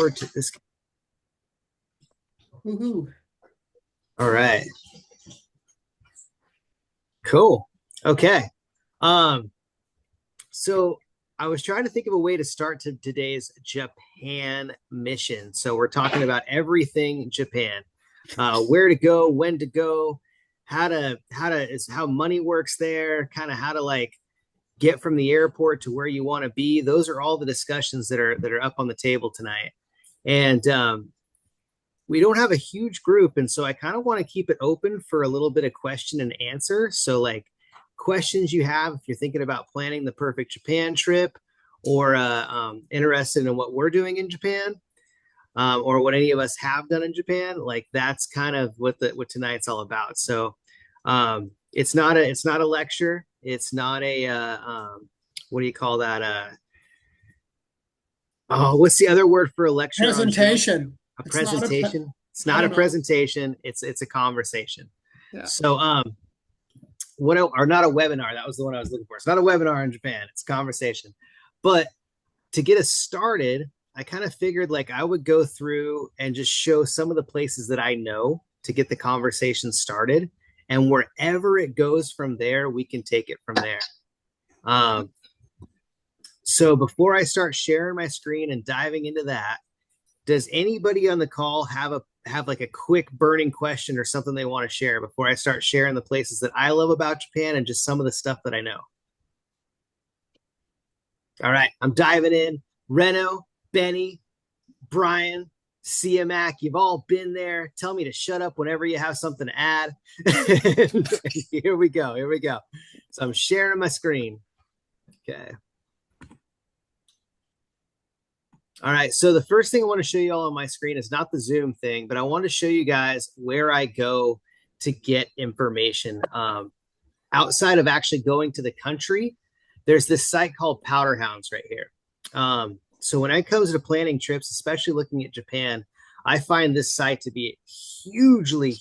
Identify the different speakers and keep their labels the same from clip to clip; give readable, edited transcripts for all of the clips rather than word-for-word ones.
Speaker 1: forward to this.
Speaker 2: Woohoo.
Speaker 1: All right. Cool. Okay. So I was trying to think of a way to start today's Japan mission. So we're talking about everything Japan, where to go, when to go, how money works there, kind of how to like get from the airport to where you want to be. Those are all the discussions that are up on the table tonight. And we don't have a huge group, and so I kind of want to keep it open for a little bit of question and answer. So like questions you have if you're thinking about planning the perfect Japan trip, or interested in what we're doing in Japan, or what any of us have done in Japan, like that's kind of what tonight's all about. So it's not a lecture. It's not a what do you call that? What's the other word for a lecture?
Speaker 2: Presentation.
Speaker 1: A presentation. It's not a presentation. It's a conversation.
Speaker 2: Yeah.
Speaker 1: So or not a webinar. That was the one I was looking for. It's not a webinar in Japan. It's a conversation. But to get us started, I kind of figured like I would go through and just show some of the places that I know to get the conversation started. And wherever it goes from there, we can take it from there. So before I start sharing my screen and diving into that, does anybody on the call have like a quick burning question or something they want to share before I start sharing the places that I love about Japan and just some of the stuff that I know? All right, I'm diving in. Reno, Benny, Brian, CMAC, you've all been there. Tell me to shut up whenever you have something to add. Here we go. So I'm sharing my screen. Okay. All right, so the first thing I want to show you all on my screen is not the Zoom thing, but I want to show you guys where I go to get information. Outside of actually going to the country, there's this site called Powder Hounds right here. So when it comes to planning trips, especially looking at Japan, I find this site to be hugely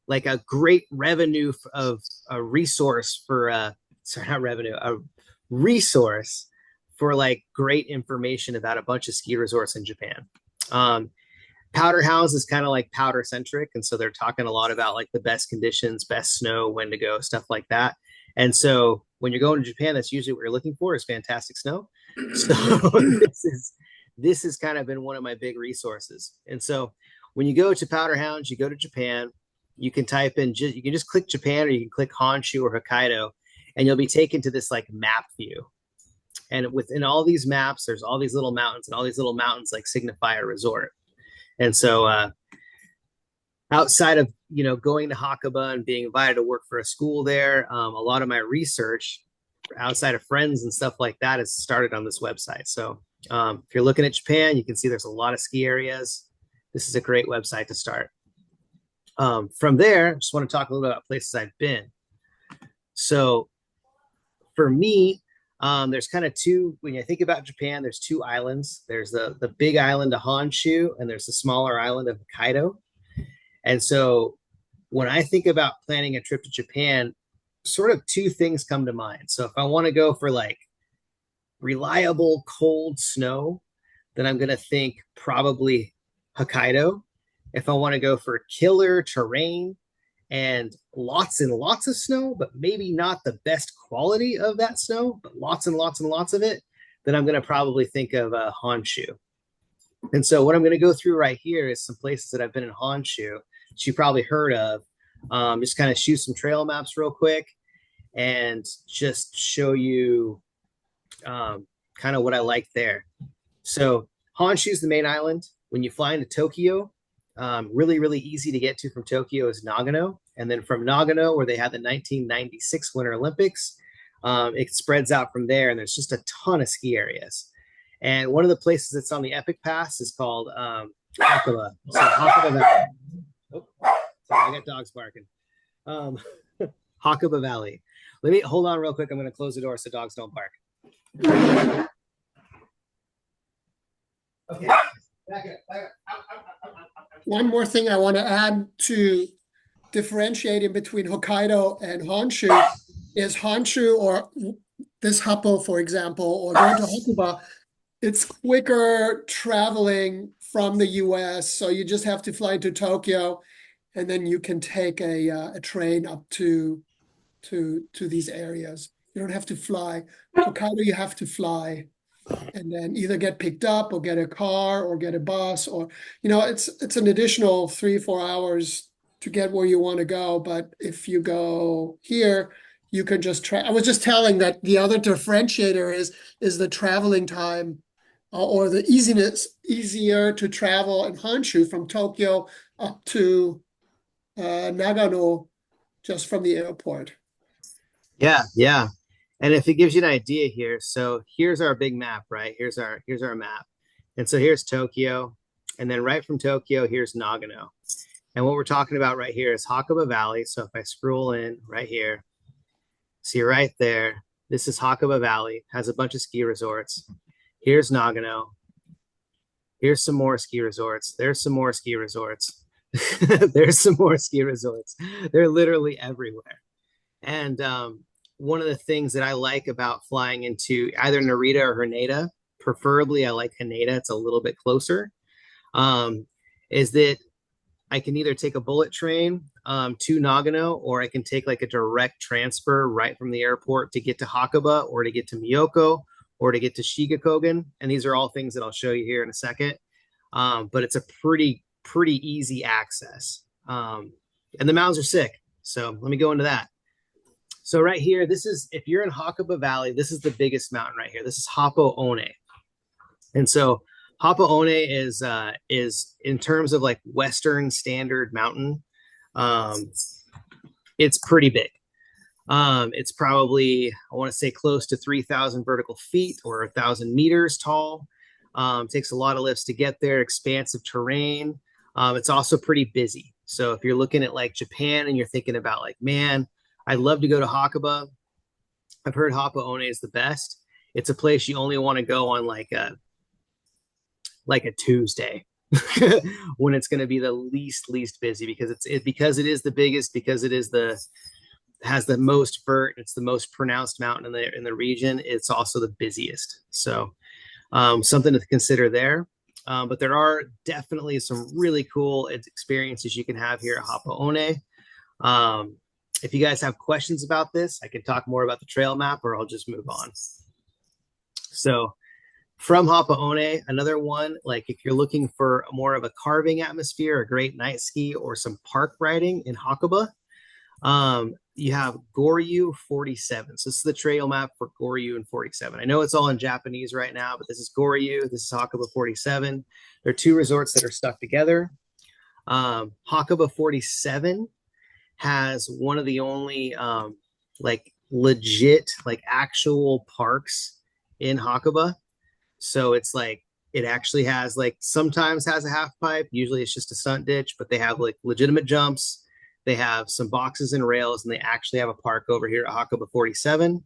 Speaker 1: like a great revenue of a resource for a resource for like great information about a bunch of ski resorts in Japan. Powder House is kind of like powder centric. And so they're talking a lot about like the best conditions, best snow, when to go, stuff like that. And so when you're going to Japan, that's usually what you're looking for is fantastic snow. So this has kind of been one of my big resources. And so when you go to Powder Hounds, you go to Japan, you can type in, you can just click Japan, or you can click Honshu or Hokkaido, and you'll be taken to this like map view. And within all these maps, there's all these little mountains, and all these little mountains like signify a resort. And so outside of, going to Hakuba and being invited to work for a school there, a lot of my research outside of friends and stuff like that has started on this website. So if you're looking at Japan, you can see there's a lot of ski areas. This is a great website to start. From there, I just want to talk a little bit about places I've been. So for me, there's kind of two, when you think about Japan, there's two islands. There's the big island of Honshu, and there's the smaller island of Hokkaido. And so when I think about planning a trip to Japan, sort of two things come to mind. So if I want to go for like reliable cold snow, then I'm going to think probably Hokkaido. If I want to go for killer terrain and lots of snow, but maybe not the best quality of that snow, but lots and lots of it, then I'm going to probably think of Honshu. And so what I'm going to go through right here is some places that I've been in Honshu that you probably heard of. Just kind of shoot some trail maps real quick and just show you kind of what I like there. So Honshu is the main island. When you fly into Tokyo, really easy to get to from Tokyo is Nagano. And then from Nagano, where they had the 1996 Winter Olympics, it spreads out from there, and there's just a ton of ski areas. And one of the places that's on the Epic Pass is called Hakuba. So Hakuba Valley. Oh, sorry, I got dogs barking. Hakuba Valley. Let me hold on real quick. I'm going to close the door so dogs don't bark. Okay. Back up.
Speaker 2: One more thing I want to add to differentiating between Hokkaido and Honshu is Honshu, or this Happo, for example, or going to Hakuba, it's quicker traveling from the US. So you just have to fly to Tokyo and then you can take a train up to these areas. You don't have to fly. Hokkaido, you have to fly and then either get picked up or get a car or get a bus or it's an additional 3 4 hours to get where you want to go. But if you go here, you can just I was just telling that the other differentiator is the traveling time or the easier to travel in Honshu from Tokyo up to Nagano just from the airport.
Speaker 1: Yeah, yeah. And if it gives you an idea here, so here's our big map, right? Here's our map. And so here's Tokyo, and then right from Tokyo, here's Nagano. And what we're talking about right here is Hakuba Valley. So if I scroll in right here, see right there, this is Hakuba Valley, has a bunch of ski resorts. Here's Nagano. Here's some more ski resorts. There's some more ski resorts. There's some more ski resorts. They're literally everywhere. And one of the things that I like about flying into either Narita or Haneda, preferably I like Haneda, it's a little bit closer, is that I can either take a bullet train to Nagano, or I can take like a direct transfer right from the airport to get to Hakuba, or to get to Miyoko, or to get to Shigakogen. And these are all things that I'll show you here in a second. But it's a pretty easy access. And the mountains are sick. So let me go into that. So right here, this is, if you're in Hakuba Valley, this is the biggest mountain right here. This is Hapo One. And so Hapo One is in terms of like Western standard mountain, it's pretty big. It's probably, I want to say close to 3,000 vertical feet or 1,000 meters tall. Takes a lot of lifts to get there, expansive terrain. It's also pretty busy. So if you're looking at like Japan and you're thinking about like, man, I'd love to go to Hakuba. I've heard Hapo One is the best. It's a place you only want to go on like a Tuesday when it's going to be the least busy, because because it is the biggest, because it is has the most vert, it's the most pronounced mountain in the region. It's also the busiest. So something to consider there. But there are definitely some really cool experiences you can have here at Hapo One. If you guys have questions about this, I can talk more about the trail map, or I'll just move on. So from Hapo One, another one, like if you're looking for more of a carving atmosphere, a great night ski, or some park riding in Hakuba, you have Goryu 47. So this is the trail map for Goryu and 47. I know it's all in Japanese right now, but this is Goryu, this is Hakuba 47. There are two resorts that are stuck together. Hakuba 47 has one of the only like legit, like actual parks in Hakuba. So it's like, it actually has like, sometimes has a half pipe, usually it's just a stunt ditch, but they have like legitimate jumps. They have some boxes and rails, and they actually have a park over here at Hakuba 47.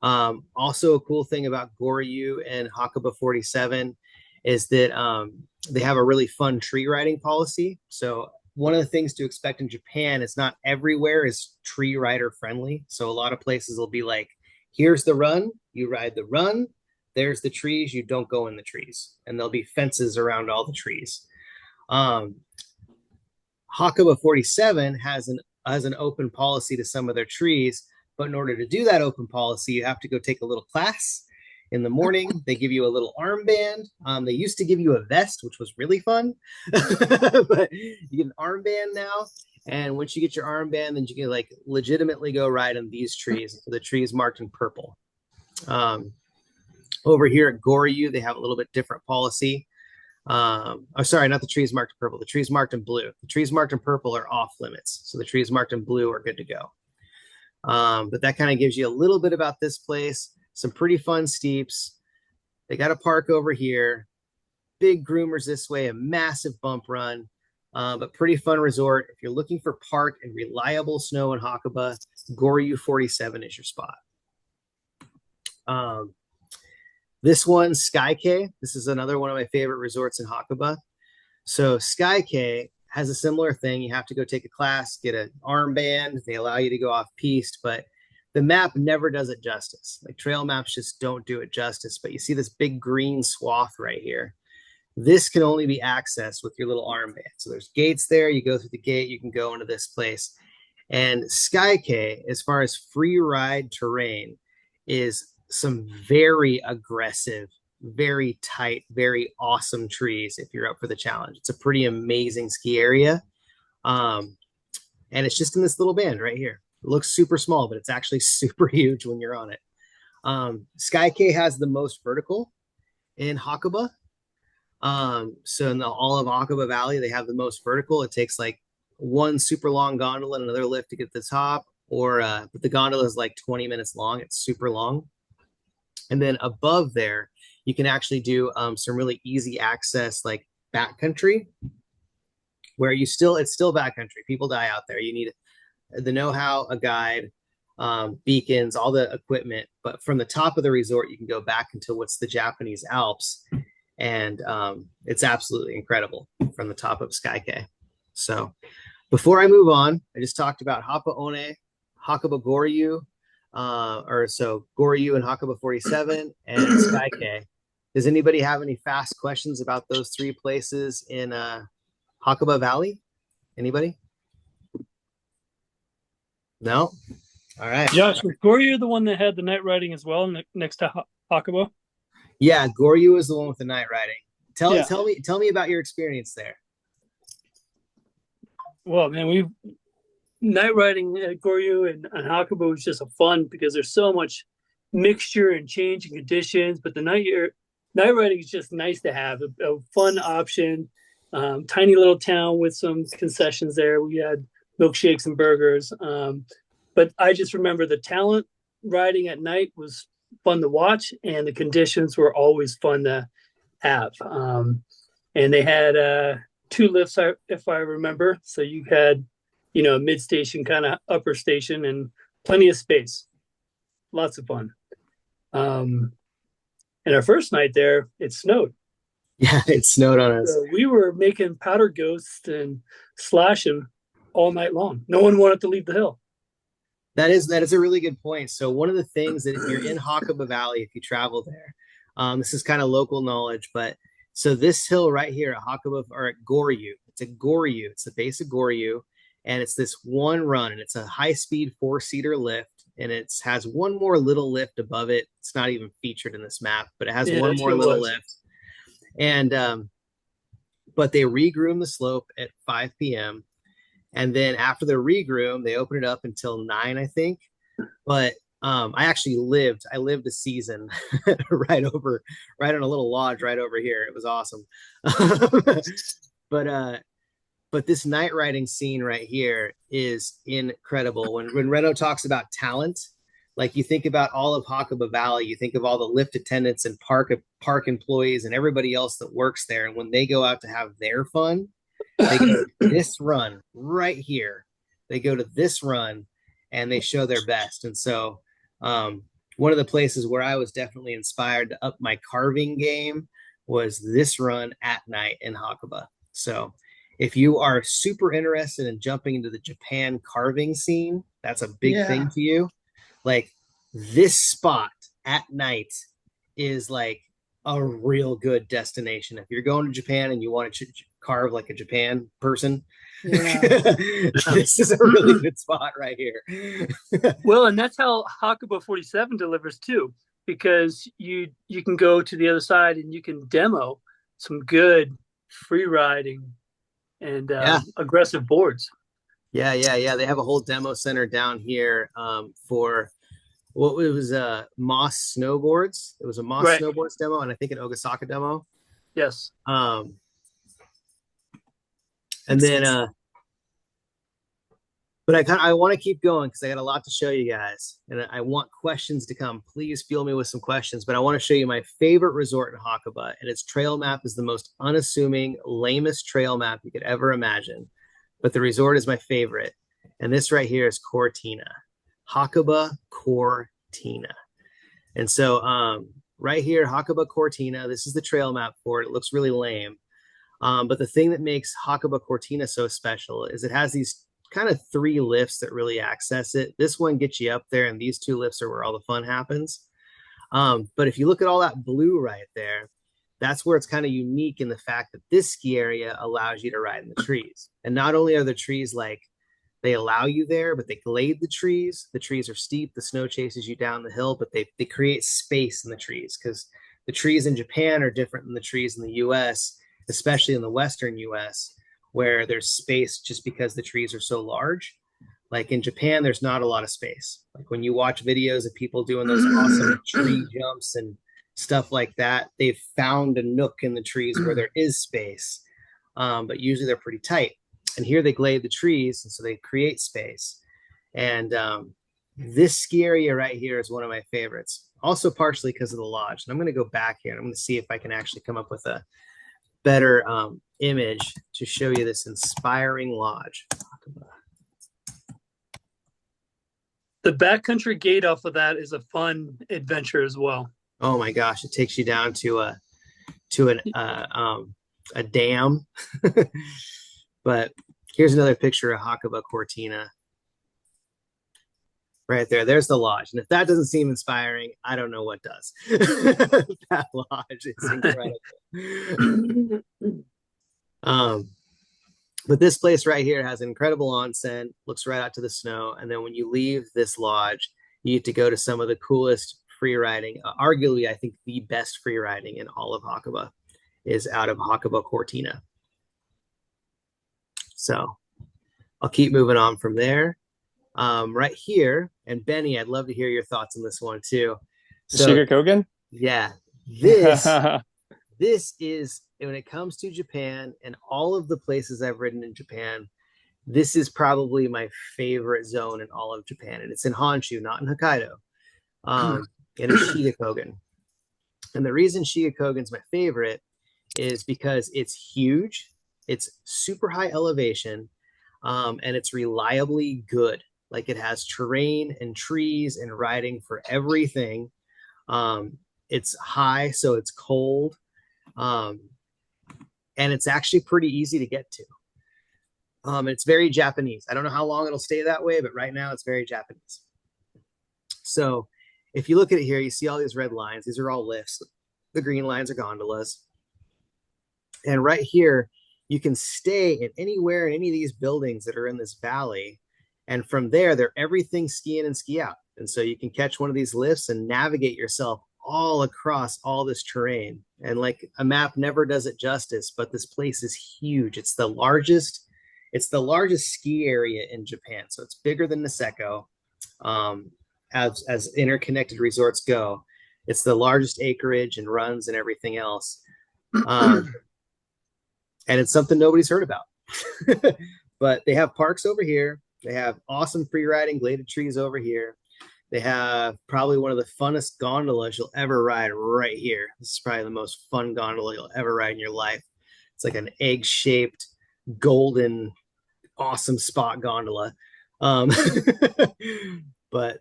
Speaker 1: Also a cool thing about Goryu and Hakuba 47 is that they have a really fun tree riding policy. So one of the things to expect in Japan is not everywhere is tree rider friendly. So a lot of places will be like, here's the run, you ride the run, there's the trees, you don't go in the trees. And there'll be fences around all the trees. Hakuba 47 has an open policy to some of their trees, but in order to do that open policy, you have to go take a little class in the morning. They give you a little armband. They used to give you a vest, which was really fun, but you get an armband now. And once you get your armband, then you can like legitimately go ride on these trees. So the trees marked in purple. Over here at Goryu, they have a little bit different policy. Oh, sorry, not the trees marked in purple. The trees marked in blue. The trees marked in purple are off limits. So the trees marked in blue are good to go. But that kind of gives you a little bit about this place. Some pretty fun steeps. They got a park over here. Big groomers this way, a massive bump run. But pretty fun resort. If you're looking for park and reliable snow in Hakuba, Goryu 47 is your spot. This one, SKIING, this is another one of my favorite resorts in Hakuba. So SKIING has a similar thing. You have to go take a class, get an armband. They allow you to go off piste, but the map never does it justice. Like trail maps just don't do it justice. But you see this big green swath right here. This can only be accessed with your little armband. So there's gates there. You go through the gate, you can go into this place. And SKIING, as far as free ride terrain, is some very aggressive, very tight, very awesome trees if you're up for the challenge. It's a pretty amazing ski area. Um, and it's just in this little band right here. It looks super small, but it's actually super huge when you're on it. SKIING has the most vertical in Hakuba. So in all of Hakuba Valley, they have the most vertical. It takes like one super long gondola and another lift to get to the top, or but the gondola is like 20 minutes long. It's super long. And then above there, you can actually do some really easy access, like backcountry, where it's still backcountry. People die out there. You need the know-how, a guide, beacons, all the equipment. But from the top of the resort, you can go back into what's the Japanese Alps, and it's absolutely incredible from the top of SKIING. So before I move on, I just talked about Hapa One, Hakuba Goryu, Goryu and Hakuba 47 and SKIING. Does anybody have any fast questions about those three places in Hakuba Valley? Anybody? No? All right.
Speaker 3: Josh, was Goryu the one that had the night riding as well next to Hakuba?
Speaker 1: Yeah, Goryu is the one with the night riding.
Speaker 3: Yeah.
Speaker 1: Tell me about your experience there.
Speaker 3: Well, man, night riding at Goryu and Hakuba was just a fun because there's so much mixture and change in conditions. But the night riding is just nice to have a fun option. Tiny little town with some concessions there. We had milkshakes and burgers. But I just remember the talent riding at night was fun to watch, and the conditions were always fun to have. And they had two lifts, if I remember. So you had, a mid-station, kind of upper station, and plenty of space. Lots of fun. And our first night there, it snowed.
Speaker 1: Yeah, it snowed on us.
Speaker 3: So we were making powder ghosts and slashing all night long. No one wanted to leave the hill.
Speaker 1: That is a really good point. So one of the things that if you're in Hakuba Valley, if you travel there, this is kind of local knowledge, but so this hill right here at Hakuba or at Goryu, it's the base of Goryu, and it's this one run, and it's a high-speed 4-seater lift, and it has one more little lift above it. It's not even featured in this map, but it has one more little lift. And but they regroom the slope at 5 p.m. And then after the regroom, they open it up until 9, I think. But I lived a season right on a little lodge right over here. It was awesome. But this night riding scene right here is incredible. When Reno talks about talent, like you think about all of Hakuba Valley, you think of all the lift attendants and park employees and everybody else that works there. And when they go out to have their fun, they go to this run right here. They go to this run and they show their best. And so one of the places where I was definitely inspired to up my carving game was this run at night in Hakuba. So if you are super interested in jumping into the Japan carving scene, that's a big thing to you. Like this spot at night is like a real good destination. If you're going to Japan and you want to carve like a Japan person, this is a really good spot right here.
Speaker 3: Well, and that's how Hakuba 47 delivers too, because you can go to the other side and you can demo some good free riding and aggressive boards.
Speaker 1: Yeah. They have a whole demo center down here for what was Moss snowboards. It was a Moss snowboards demo, and I think an Ogasaka demo.
Speaker 3: Yes.
Speaker 1: And then but I want to keep going because I got a lot to show you guys, and I want questions to come. Please fuel me with some questions, but I want to show you my favorite resort in Hakuba, and its trail map is the most unassuming, lamest trail map you could ever imagine, but the resort is my favorite, and this right here is Cortina. Hakuba Cortina. And so right here, Hakuba Cortina, this is the trail map for it. It looks really lame. But the thing that makes Hakuba Cortina so special is it has these kind of three lifts that really access it. This one gets you up there, and these two lifts are where all the fun happens. But if you look at all that blue right there, that's where it's kind of unique in the fact that this ski area allows you to ride in the trees. And not only are the trees like they allow you there, but they glade the trees. The trees are steep. The snow chases you down the hill, but they create space in the trees because the trees in Japan are different than the trees in the US, especially in the Western US, where there's space just because the trees are so large. Like in Japan, there's not a lot of space. Like when you watch videos of people doing those awesome tree jumps and stuff like that, they've found a nook in the trees where there is space, but usually they're pretty tight. And here they glade the trees, and so they create space. And this ski area right here is one of my favorites, also partially because of the lodge. And I'm going to go back here, and I'm going to see if I can actually come up with a better image to show you this inspiring lodge.
Speaker 3: The backcountry gate off of that is a fun adventure as well.
Speaker 1: Oh my gosh, it takes you down to a dam. But here's another picture of Hakuba Cortina. Right there, there's the lodge. And if that doesn't seem inspiring, I don't know what does. That lodge is incredible. But this place right here has an incredible onsen, looks right out to the snow. And then when you leave this lodge, you get to go to some of the coolest free riding. Arguably, I think the best free riding in all of Hakuba is out of Hakuba Cortina. So I'll keep moving on from there. Right here, and Benny, I'd love to hear your thoughts on this one too. So,
Speaker 4: Shikokogen?
Speaker 1: Yeah, this is, when it comes to Japan and all of the places I've ridden in Japan, this is probably my favorite zone in all of Japan. And it's in Honshu, not in Hokkaido. And it's Shikokogen. And the reason Shikokogen's my favorite is because it's huge. It's super high elevation, and it's reliably good. Like it has terrain and trees and riding for everything. It's high, so it's cold. And it's actually pretty easy to get to. It's very Japanese. I don't know how long it'll stay that way, but right now it's very Japanese. So if you look at it here, you see all these red lines. These are all lifts. The green lines are gondolas. And right here, you can stay in anywhere in any of these buildings that are in this valley. And from there, they're everything ski in and ski out. And so you can catch one of these lifts and navigate yourself all across all this terrain. And like a map never does it justice, but this place is huge. It's the largest ski area in Japan. So it's bigger than Niseko, as interconnected resorts go. It's the largest acreage and runs and everything else. And it's something nobody's heard about. But they have parks over here. They have awesome free riding gladed trees over here. They have probably one of the funnest gondolas you'll ever ride right here. This is probably the most fun gondola you'll ever ride in your life. It's like an egg-shaped, golden, awesome spot gondola. But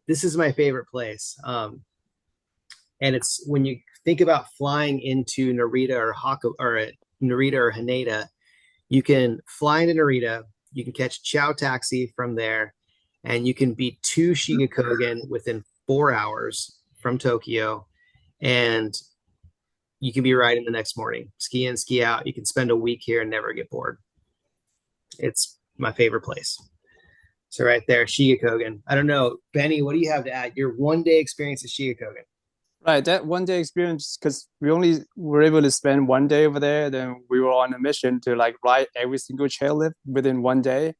Speaker 1: this is my favorite place. And it's when you think about flying into Narita or Narita or Haneda, you can fly into Narita, you can catch Chow Taxi from there, and you can be to Shikokogen within 4 hours from Tokyo, and you can be riding the next morning. Ski in, ski out. You can spend a week here and never get bored. It's my favorite place. So right there, Shikokogen. I don't know, Benny, what do you have to add? Your one-day experience at Shikokogen.
Speaker 4: Right, that one-day experience, because we only were able to spend 1 day over there. Then we were on a mission to like ride every single chairlift within 1 day,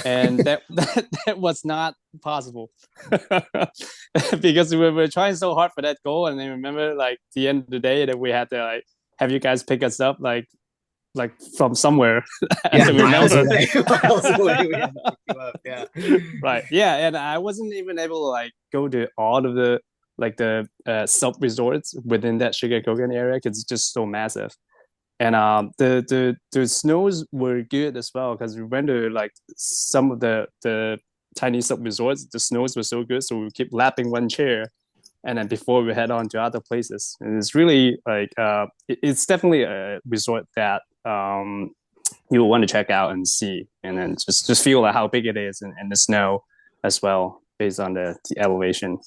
Speaker 4: and that was not possible because we were trying so hard for that goal. And then remember, like the end of the day, that we had to like have you guys pick us up like from somewhere.
Speaker 1: Yeah, miles away. Miles away. We had to pick you up. Yeah.
Speaker 4: Right. Yeah, and I wasn't even able to like go to all of the sub resorts within that Shikokogen area because it's just so massive. And the snows were good as well because we went to like some of the tiny sub resorts. The snows were so good, so we keep lapping one chair, and then before we head on to other places. And it's really like it's definitely a resort that you will want to check out and see, and then just feel like how big it is in the snow as well, based on the elevation.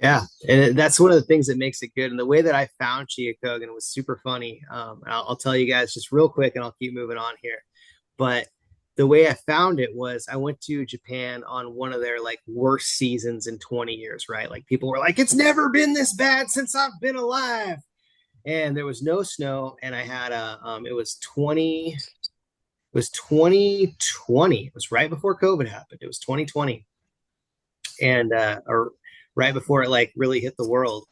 Speaker 1: Yeah, and that's one of the things that makes it good. And the way that I found Chiakogan was super funny. I'll tell you guys just real quick, and I'll keep moving on here. But the way I found it was I went to Japan on one of their like worst seasons in 20 years, right? Like people were like, it's never been this bad since I've been alive. And there was no snow, and I had it was 2020. It was right before COVID happened. It was 2020. And or right before it like really hit the world.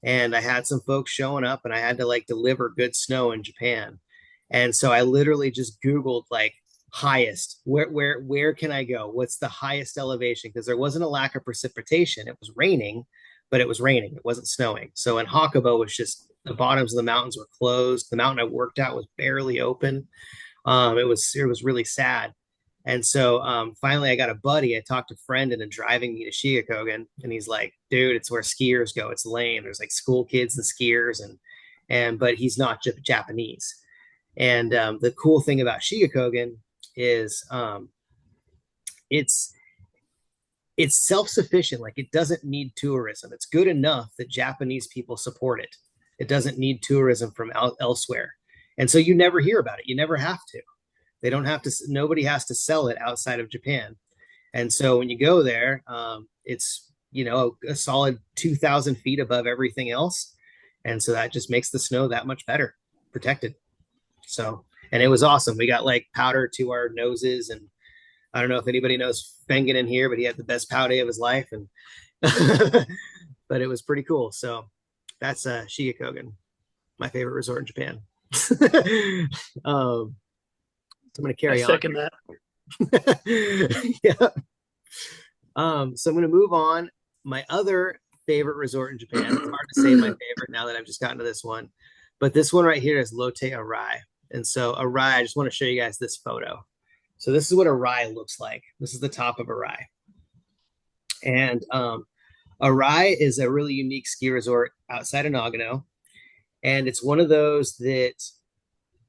Speaker 1: And I had some folks showing up, and I had to like deliver good snow in Japan. And so I literally just Googled like highest, where can I go? What's the highest elevation? Because there wasn't a lack of precipitation. It was raining, but it was raining. It wasn't snowing. So in Hakuba was just the bottoms of the mountains were closed. The mountain I worked at was barely open. It was really sad. And so finally I got a buddy. I talked to a friend and then driving me to Chiakogan, and he's like, dude, it's where skiers go. It's lame. There's like school kids and skiers, but he's not Japanese. And the cool thing about Chiakogan is it's self-sufficient. Like it doesn't need tourism. It's good enough that Japanese people support it. It doesn't need tourism from elsewhere. And so you never hear about it. You never have to. They don't have to, nobody has to sell it outside of Japan. And so when you go there, it's, you know, a solid 2,000 feet above everything else. And so that just makes the snow that much better protected. So, and it was awesome. We got like powder to our noses, and I don't know if anybody knows Fengen in here, but he had the best pow day of his life. And, but it was pretty cool. So that's Chiakogan, my favorite resort in Japan. I'm going to carry on.
Speaker 3: Second that.
Speaker 1: Yeah. So I'm going to move on. My other favorite resort in Japan. It's hard to say my favorite now that I've just gotten to this one, but this one right here is Lotte Arai. And so Arai, I just want to show you guys this photo. So this is what Arai looks like. This is the top of Arai. And Arai is a really unique ski resort outside of Nagano. And it's one of those that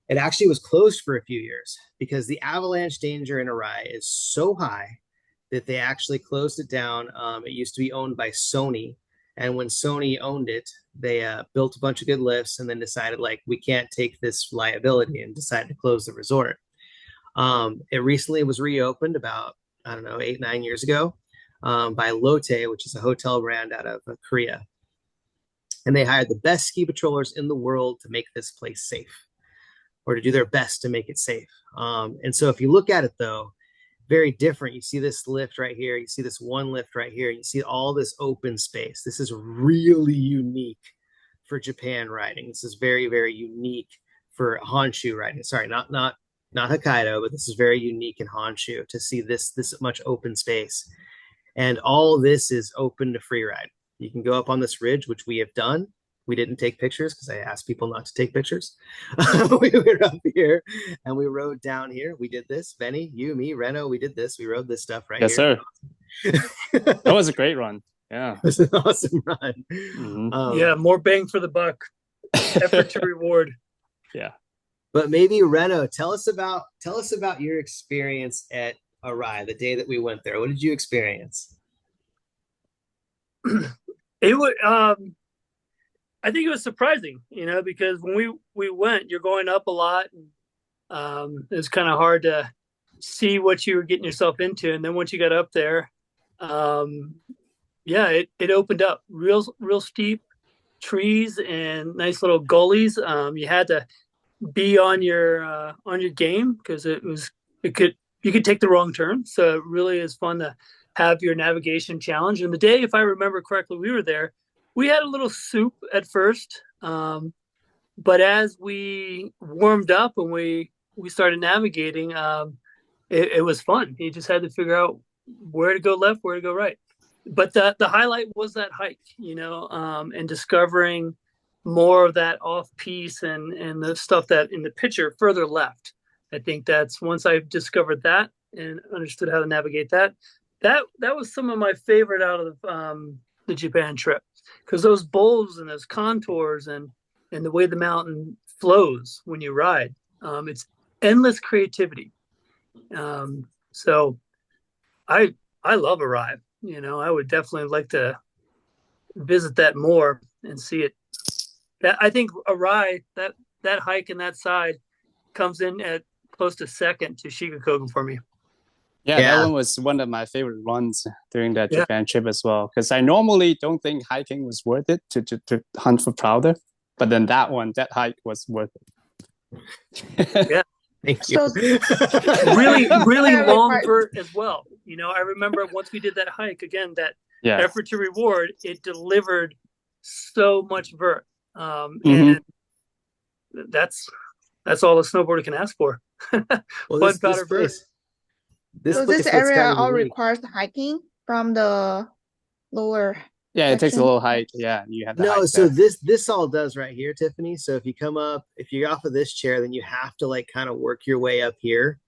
Speaker 1: it actually was closed for a few years because the avalanche danger in Arai is so high that they actually closed it down. It used to be owned by Sony. And when Sony owned it, they built a bunch of good lifts and then decided like, we can't take this liability, and decided to close the resort. It recently was reopened about, I don't know, 8-9 years ago by Lotte, which is a hotel brand out of Korea. And they hired the best ski patrollers in the world to make this place safe, or to do their best to make it safe. And so if you look at it though, very different. You see this lift right here. You see this one lift right here. You see all this open space. This is really unique for Japan riding. This is very, very unique for Honshu riding. Sorry, not Hokkaido, but this is very unique in Honshu to see this much open space. And all this is open to free ride. You can go up on this ridge, which we have done. We didn't take pictures because I asked people not to take pictures. We were up here and we rode down here. We did this. Benny, you, me, Reno, we did this. We rode this stuff right
Speaker 4: yes,
Speaker 1: here.
Speaker 4: Yes, sir. That was a great run. Yeah.
Speaker 1: It was an awesome run.
Speaker 4: Mm-hmm.
Speaker 3: Yeah, more bang for the buck. Effort to reward.
Speaker 4: Yeah.
Speaker 1: But maybe Reno, tell us about your experience at Arai, the day that we went there. What did you experience?
Speaker 3: It was I think it was surprising, you know, because when we went, you're going up a lot. And, it was kind of hard to see what you were getting yourself into. And then once you got up there, yeah, it opened up real steep trees and nice little gullies. You had to be on your game because you could take the wrong turn. So it really is fun to have your navigation challenge. And the day, if I remember correctly, we were there. We had a little soup at first, but as we warmed up and we started navigating, it was fun. You just had to figure out where to go left, where to go right. But the highlight was that hike, you know, and discovering more of that off piece and the stuff that in the picture further left. I think that's once I discovered that and understood how to navigate that was some of my favorite out of the Japan trip. Because those bowls and those contours and the way the mountain flows when you ride, It's endless creativity. So I love Arrive. I would definitely like to visit that more and see it. That I think Arrive, that hike and that side comes in at close to second to Shikokogen for me.
Speaker 4: Yeah, that
Speaker 1: Yeah.
Speaker 4: one was one of my favorite runs during that
Speaker 3: Yeah.
Speaker 4: Japan trip as well. Because I normally don't think hiking was worth it to hunt for powder, but then that hike was worth it.
Speaker 3: Yeah.
Speaker 1: Thank you.
Speaker 5: So
Speaker 3: Really, really
Speaker 5: That
Speaker 3: long
Speaker 5: requires-
Speaker 3: vert as well. I remember once we did that hike again, that
Speaker 4: Yeah.
Speaker 3: effort to reward, it delivered so much vert.
Speaker 4: Mhm.
Speaker 3: And that's all a snowboarder can ask for.
Speaker 1: Well,
Speaker 3: Fun powder vert.
Speaker 1: place, this
Speaker 5: So
Speaker 1: place
Speaker 5: this
Speaker 1: what's
Speaker 5: area
Speaker 1: kind of
Speaker 5: all
Speaker 1: unique.
Speaker 5: requires hiking from the lower.
Speaker 4: Yeah, it takes a
Speaker 5: section.
Speaker 4: little hike. Yeah, you have to
Speaker 1: No,
Speaker 4: hike
Speaker 1: so
Speaker 4: that.
Speaker 1: this all does right here, Tiffany. So if you come up, if you're off of this chair, then you have to like kind of work your way up here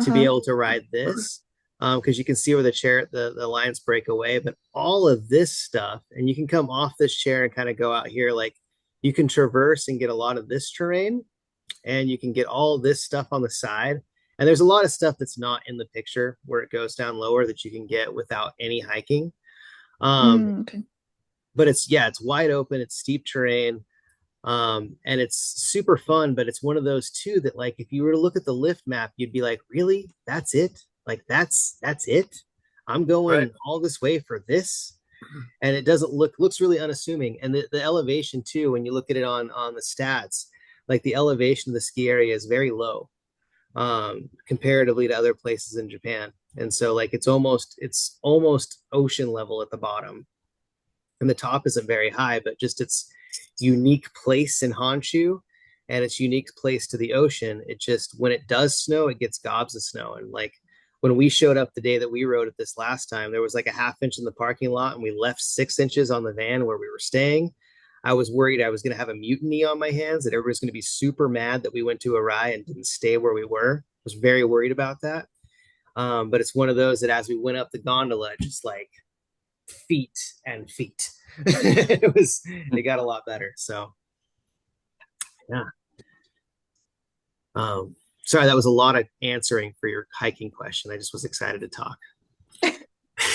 Speaker 1: to be
Speaker 5: Uh-huh.
Speaker 1: able to ride this. Because you can see where the lines break away, but all of this stuff, and you can come off this chair and kind of go out here, like you can traverse and get a lot of this terrain, and you can get all this stuff on the side. And there's a lot of stuff that's not in the picture where it goes down lower that you can get without any hiking.
Speaker 5: Okay.
Speaker 1: But it's wide open, it's steep terrain, and it's super fun. But it's one of those too that, like, if you were to look at the lift map, you'd be like, really, that's it? Like that's it? I'm going
Speaker 3: Right.
Speaker 1: all this way for this? And it doesn't looks really unassuming. And the elevation too, when you look at it on the stats, like the elevation of the ski area is very low comparatively to other places in Japan. And so like it's almost ocean level at the bottom. And the top isn't very high, but just its unique place in Honshu and its unique place to the ocean, it just, when it does snow, it gets gobs of snow. And like when we showed up the day that we rode it this last time, there was like a half inch in the parking lot, and we left 6 inches on the van where we were staying. I was worried I was going to have a mutiny on my hands, that everybody's going to be super mad that we went to Arai and didn't stay where we were. I was very worried about that. But it's one of those that as we went up the gondola, just like feet and feet. It got a lot better. So yeah. Sorry, that was a lot of answering for your hiking question. I just was excited to talk.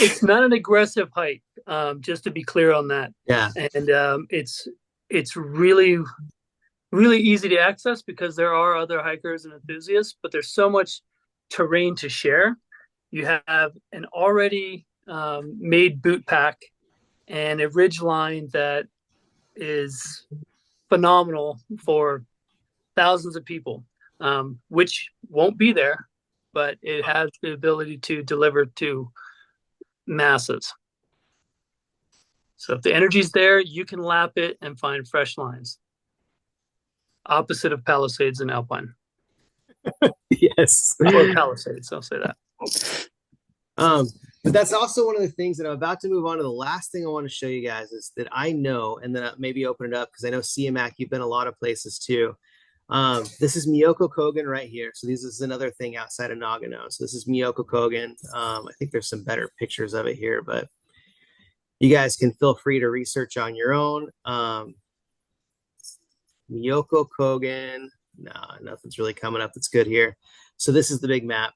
Speaker 3: It's not an aggressive hike, just to be clear on that.
Speaker 1: Yeah.
Speaker 3: And it's really, really easy to access because there are other hikers and enthusiasts, but there's so much terrain to share. You have an already made boot pack and a ridge line that is phenomenal for thousands of people, which won't be there, but it has the ability to deliver to masses. So if the energy's there, you can lap it and find fresh lines. Opposite of Palisades and Alpine.
Speaker 1: Yes.
Speaker 3: Or Palisades, I'll say that.
Speaker 1: But that's also one of the things that I'm about to move on to. The last thing I want to show you guys is that I know, and then maybe open it up because I know CMAC, you've been a lot of places too. This is Miyoko Kogen right here. So this is another thing outside of Nagano. So this is Miyoko Kogen. I think there's some better pictures of it here, but you guys can feel free to research on your own. Miyoko Kogen. No, nothing's really coming up that's good here. So this is the big map.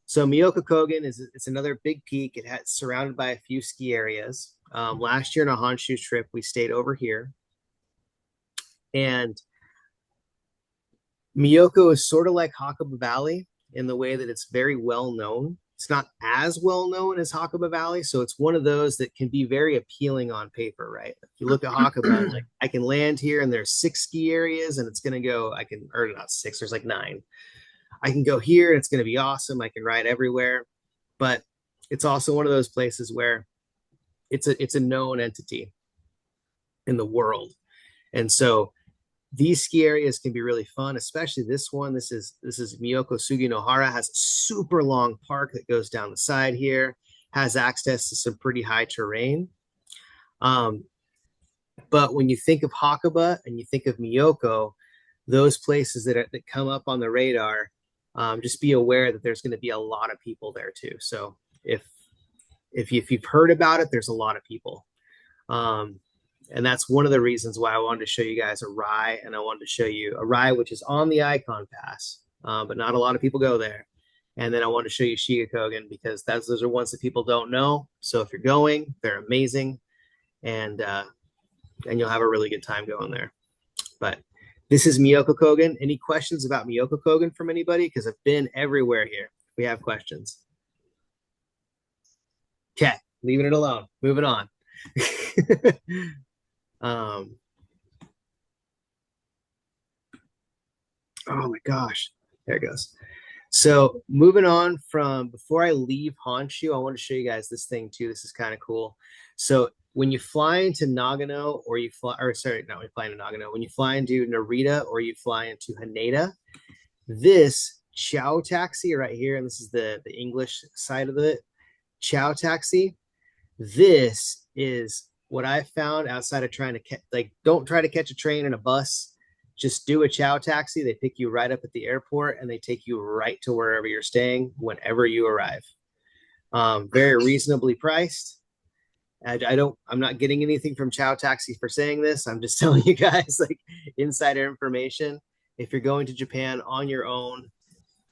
Speaker 1: So Miyoko Kogen it's another big peak. It has surrounded by a few ski areas. Last year on a Honshu trip, we stayed over here. And Miyoko is sort of like Hakuba Valley in the way that it's very well known. It's not as well known as Hakuba Valley, so it's one of those that can be very appealing on paper, right? If you look at Hakuba, like I can land here and there's 6 ski areas, and it's gonna go, or not 6, there's like 9. I can go here and it's gonna be awesome. I can ride everywhere, but it's also one of those places where it's a known entity in the world, and so these ski areas can be really fun, especially this one. This is Miyoko Suginohara, has a super long park that goes down the side here, has access to some pretty high terrain. But when you think of Hakuba and you think of Miyoko, those places that come up on the radar, just be aware that there's going to be a lot of people there too. So if you've heard about it, there's a lot of people. And that's one of the reasons why I wanted to show you guys Arai, and I wanted to show you Arai, which is on the Icon Pass, but not a lot of people go there. And then I want to show you Shikogan because those are ones that people don't know. So if you're going, they're amazing, and you'll have a really good time going there. But this is Miyoko Kogan. Any questions about Miyoko Kogan from anybody? Because I've been everywhere here. We have questions. Okay, leaving it alone. Moving on. Oh my gosh, there it goes. So moving on from, before I leave Honshu, I want to show you guys this thing too. This is kind of cool. So when you fly into Nagano, or you fly, or sorry, not when you fly into Nagano, when you fly into Narita or you fly into Haneda, this Chow taxi right here, and this is the English side of it, Chow taxi. This is what I found outside of trying to don't try to catch a train and a bus. Just do a Chow taxi. They pick you right up at the airport and they take you right to wherever you're staying whenever you arrive. Very reasonably priced. I'm not getting anything from Chow Taxi for saying this. I'm just telling you guys like insider information. If you're going to Japan on your own,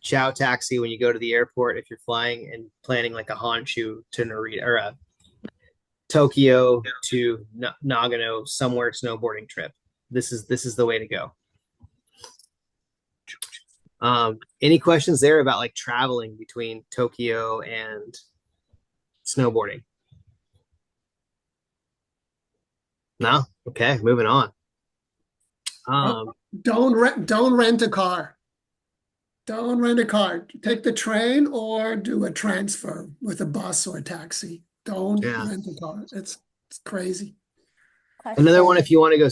Speaker 1: Chow Taxi when you go to the airport, if you're flying and planning like a Honshu to Narita or a Tokyo to Nagano somewhere snowboarding trip, this is the way to go. Any questions there about like traveling between Tokyo and snowboarding? No? Okay, moving on.
Speaker 2: Don't rent a car. Don't rent a car. Take the train or do a transfer with a bus or a taxi. Don't rent a car. It's crazy.
Speaker 1: Another one, if you want to go.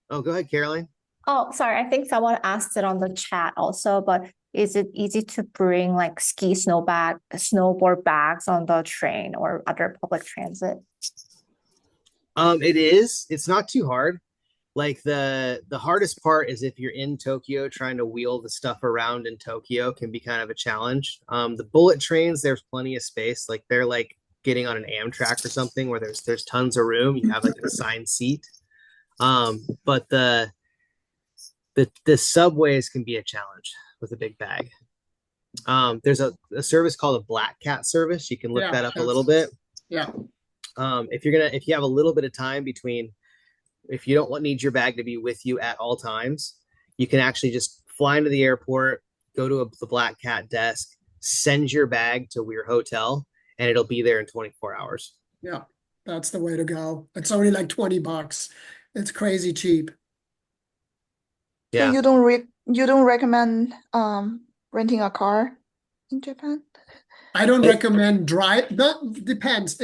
Speaker 1: Oh, go ahead, Caroline.
Speaker 6: Oh, sorry. I think someone asked it on the chat also, but is it easy to bring like snowboard bags on the train or other public transit?
Speaker 1: It is. It's not too hard. Like the hardest part is if you're in Tokyo, trying to wheel the stuff around in Tokyo can be kind of a challenge. The bullet trains, there's plenty of space. Like they're like getting on an Amtrak or something where there's tons of room. You have like an assigned seat. But the subways can be a challenge with a big bag. There's a service called a Black Cat service. You can look that up a little bit.
Speaker 2: Yeah.
Speaker 1: If you have a little bit of time between, if you don't need your bag to be with you at all times, you can actually just fly into the airport, go to the Black Cat desk, send your bag to your hotel, and it'll be there in 24 hours.
Speaker 2: Yeah, that's the way to go. It's only like $20. It's crazy cheap.
Speaker 5: So
Speaker 1: Yeah.
Speaker 5: you don't recommend renting a car in Japan?
Speaker 2: I don't recommend that depends.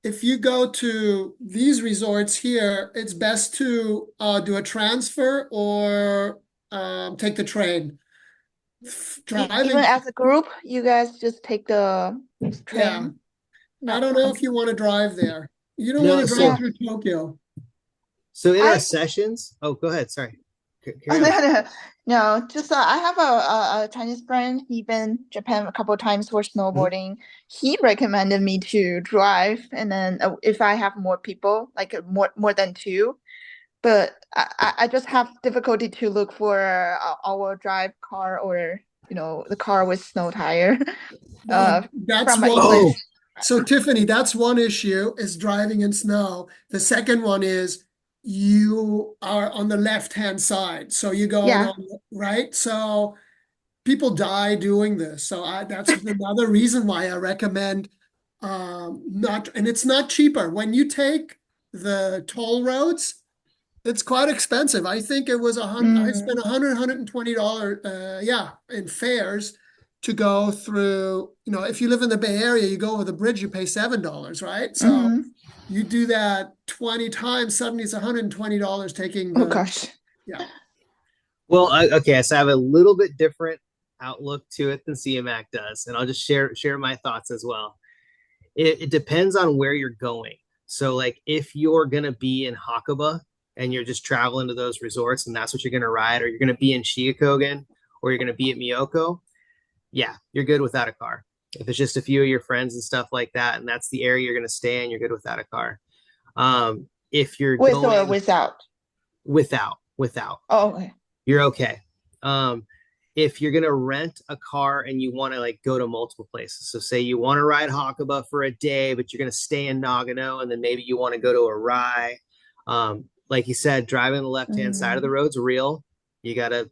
Speaker 2: If you go to these resorts here, it's best to do a transfer or take the train. Driving,
Speaker 5: Even as a group, you guys just take the train?
Speaker 2: Yeah. I don't know if you want to drive there. You don't want to drive through Tokyo.
Speaker 1: So in our sessions, oh, go ahead. Sorry.
Speaker 5: No, just I have a Chinese friend. He been Japan a couple of times for snowboarding. He recommended me to drive, and then if I have more people, like more than two, but I just have difficulty to look for our drive car or the car with snow tire.
Speaker 2: That's one. So Tiffany, that's one issue is driving in snow. The second one is you are on the left-hand side, so you go on right. So people die doing this. So that's another reason why I recommend not. And it's not cheaper when you take the toll roads. It's quite expensive. I think it was I spent $120, in fares to go through. If you live in the Bay Area, you go over the bridge, you pay $7, right? So you do that 20 times, suddenly it's $120 taking the.
Speaker 5: Oh gosh.
Speaker 2: Yeah.
Speaker 1: Well, okay, so I have a little bit different outlook to it than CMAC does, and I'll just share my thoughts as well. It depends on where you're going. So like if you're gonna be in Hakuba and you're just traveling to those resorts and that's what you're gonna ride, or you're gonna be in Shikogan or you're gonna be at Miyoko, yeah, you're good without a car. If it's just a few of your friends and stuff like that, and that's the area you're gonna stay in, you're good without a car. if you're
Speaker 5: With or
Speaker 1: going
Speaker 5: without?
Speaker 1: without,
Speaker 5: Oh, okay.
Speaker 1: you're okay. If you're gonna rent a car and you want to like go to multiple places, so say you want to ride Hakuba for a day, but you're gonna stay in Nagano, and then maybe you want to go to Arai. Like you said, driving the left-hand side of the road's real. You gotta,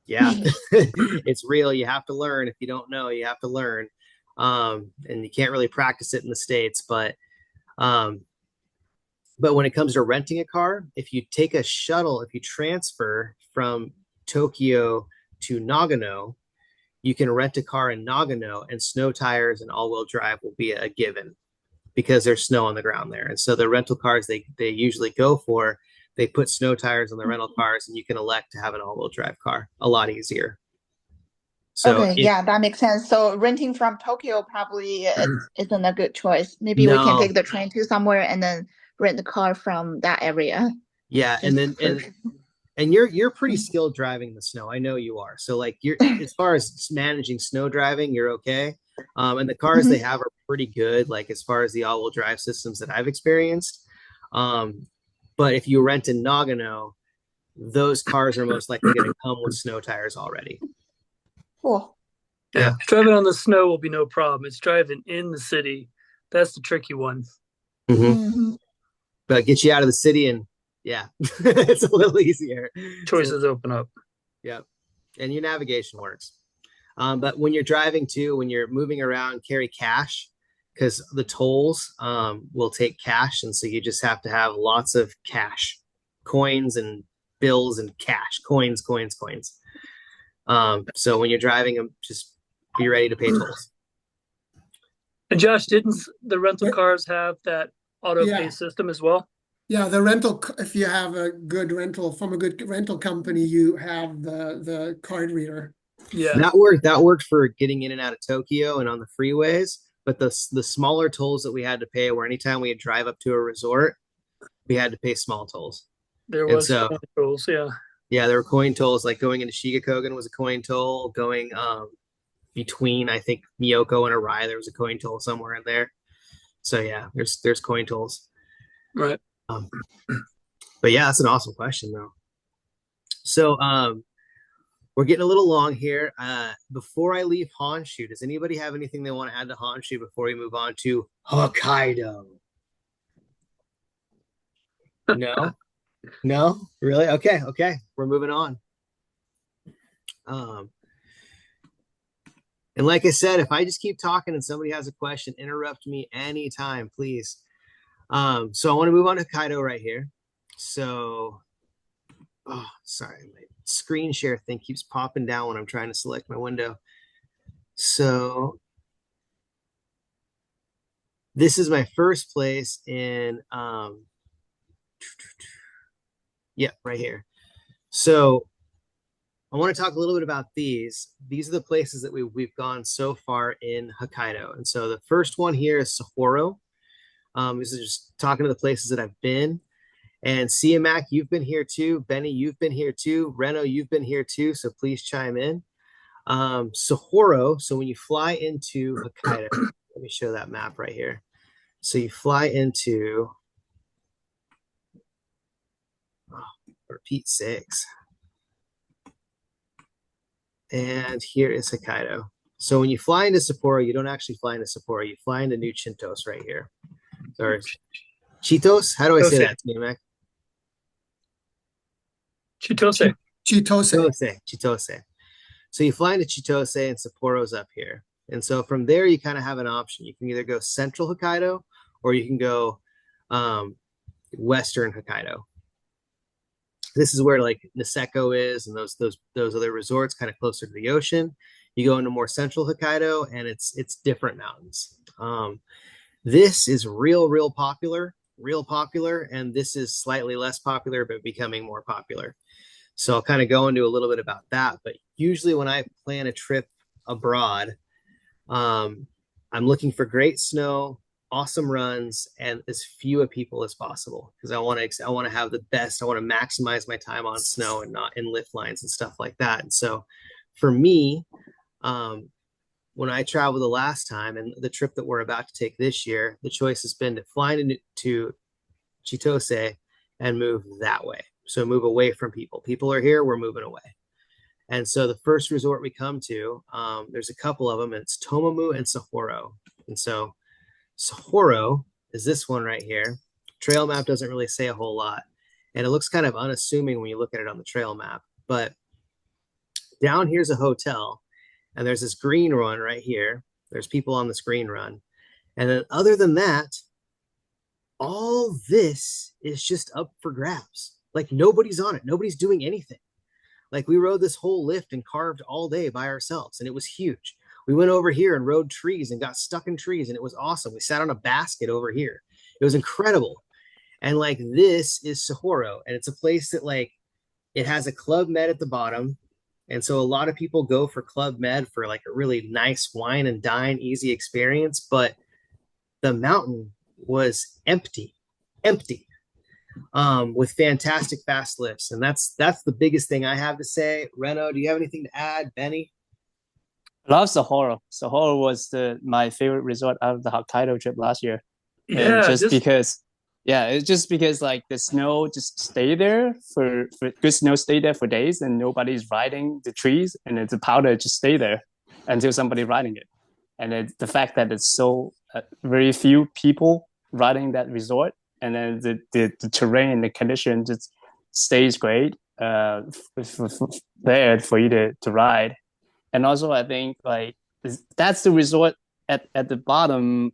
Speaker 1: yeah, it's real. You have to learn. If you don't know, you have to learn. And you can't really practice it in the States, but when it comes to renting a car, if you take a shuttle, if you transfer from Tokyo to Nagano, you can rent a car in Nagano, and snow tires and all-wheel drive will be a given because there's snow on the ground there. And so the rental cars they usually go for, they put snow tires on the rental cars, and you can elect to have an all-wheel drive car. A lot easier. So
Speaker 5: Okay, yeah, that makes sense. So renting from Tokyo probably isn't a good choice. Maybe we can
Speaker 1: no,
Speaker 5: take the train to somewhere and then rent the car from that area.
Speaker 1: yeah, and then
Speaker 5: Just for
Speaker 1: and you're pretty skilled driving the snow. I know you are. So like you're as far as managing snow driving, you're okay. And the cars they have are pretty good, like as far as the all-wheel drive systems that I've experienced. But if you rent in Nagano, those cars are most likely going to come with snow tires already.
Speaker 5: Cool.
Speaker 3: Yeah, driving on the snow will be no problem. It's driving in the city. That's the tricky one.
Speaker 1: But get you out of the city, and yeah, it's a little easier.
Speaker 3: Choices open up.
Speaker 1: Yeah, and your navigation works. But when you're driving too, when you're moving around, carry cash, because the tolls will take cash, and so you just have to have lots of cash, coins and bills and cash, coins. So when you're driving, just be ready to pay tolls.
Speaker 3: And Josh, didn't the rental cars have that auto pay system as well?
Speaker 2: Yeah, the rental, if you have a good rental from a good rental company, you have the card reader.
Speaker 3: Yeah,
Speaker 1: that worked for getting in and out of Tokyo and on the freeways. But the smaller tolls that we had to pay were anytime we had drive up to a resort, we had to pay small tolls.
Speaker 3: there was tolls. Yeah,
Speaker 1: yeah, there were coin tolls. Like going into Shigakogan was a coin toll. Going between, I think, Miyoko and Arai, there was a coin toll somewhere in there. So yeah, there's coin tolls.
Speaker 3: Right.
Speaker 1: But yeah, that's an awesome question though. So we're getting a little long here. Before I leave Honshu, does anybody have anything they want to add to Honshu before we move on to Hokkaido? No? No? Really? Okay. We're moving on. And like I said, if I just keep talking and somebody has a question, interrupt me anytime, please. So I want to move on to Hokkaido right here. So, oh, sorry, my screen share thing keeps popping down when I'm trying to select my window. So this is my first place in, yeah, right here. So I want to talk a little bit about these. These are the places that we've gone so far in Hokkaido. And so the first one here is Sapporo. This is just talking to the places that I've been. And Mac, you've been here too. Benny, you've been here too. Reno, you've been here too. So please chime in. Sapporo. So when you fly into Hokkaido, let me show that map right here. So you fly into, for Pete's sakes. And here is Hokkaido. So when you fly into Sapporo, you don't actually fly into Sapporo. You fly into New Chintos right here. Or Chitos? How do I say that, Mac?
Speaker 3: Chitose.
Speaker 1: Chitose. So you fly into Chitose, and Sapporo's up here. And so from there, you kind of have an option. You can either go central Hokkaido, or you can go western Hokkaido. This is where like Niseko is, and those other resorts kind of closer to the ocean. You go into more central Hokkaido, and it's different mountains. This is real popular, and this is slightly less popular, but becoming more popular. So I'll kind of go into a little bit about that. But usually when I plan a trip abroad, I'm looking for great snow, awesome runs, and as few people as possible, because I want to have the best. I want to maximize my time on snow and not in lift lines and stuff like that. And so for me, when I traveled the last time and the trip that we're about to take this year, the choice has been to fly into Chitose, and move that way. So move away from people. People are here, we're moving away. And so the first resort we come to, there's a couple of them, and it's Tomamu and Sapporo. And so Sapporo is this one right here. Trail map doesn't really say a whole lot, and it looks kind of unassuming when you look at it on the trail map. But down here's a hotel, and there's this green run right here. There's people on this green run. And then other than that, all this is just up for grabs. Like nobody's on it. Nobody's doing anything. Like we rode this whole lift and carved all day by ourselves, and it was huge. We went over here and rode trees and got stuck in trees, and it was awesome. We sat on a basket over here. It was incredible. And like this is Sapporo, and it's a place that like it has a Club Med at the bottom. And so a lot of people go for Club Med for like a really nice wine and dine, easy experience. But the mountain was empty, with fantastic fast lifts. And that's the biggest thing I have to say. Reno, do you have anything to add? Benny?
Speaker 4: I love Sapporo. Sapporo was my favorite resort out of the Hokkaido trip last year. And it's just because like the snow just stay there for good snow stay there for days, and nobody's riding the trees, and the powder just stay there until somebody riding it. And the fact that it's so very few people riding that resort, and then the terrain, the condition just stays great there for you to ride. And also I think like that's the resort at the bottom,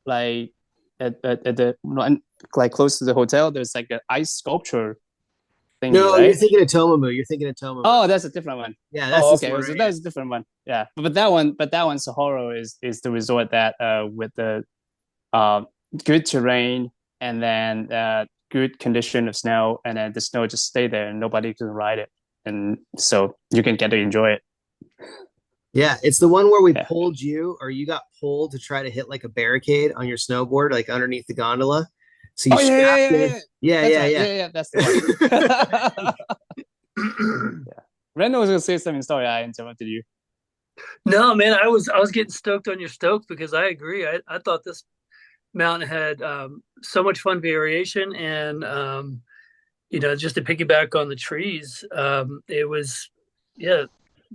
Speaker 4: like at the like close to the hotel. There's like an ice sculpture thing.
Speaker 1: No,
Speaker 4: right?
Speaker 1: you're thinking of Tomamu.
Speaker 4: Oh, that's a different one.
Speaker 1: Yeah, that's
Speaker 4: okay.
Speaker 1: Right,
Speaker 4: so that's a different one. Yeah, but that one, Sapporo is the resort that with the good terrain, and then good condition of snow, and then the snow just stay there and nobody can ride it, and so you can get to enjoy it.
Speaker 1: Yeah, it's the one where we pulled you, or you got pulled to try to hit like a barricade on your snowboard, like underneath the gondola. So you
Speaker 4: yeah. That's the one. Randall was gonna say something. Sorry, I interrupted you.
Speaker 3: No, man, I was getting stoked on your stoke because I agree. I thought this mountain had so much fun variation, and just to piggyback on the trees, it was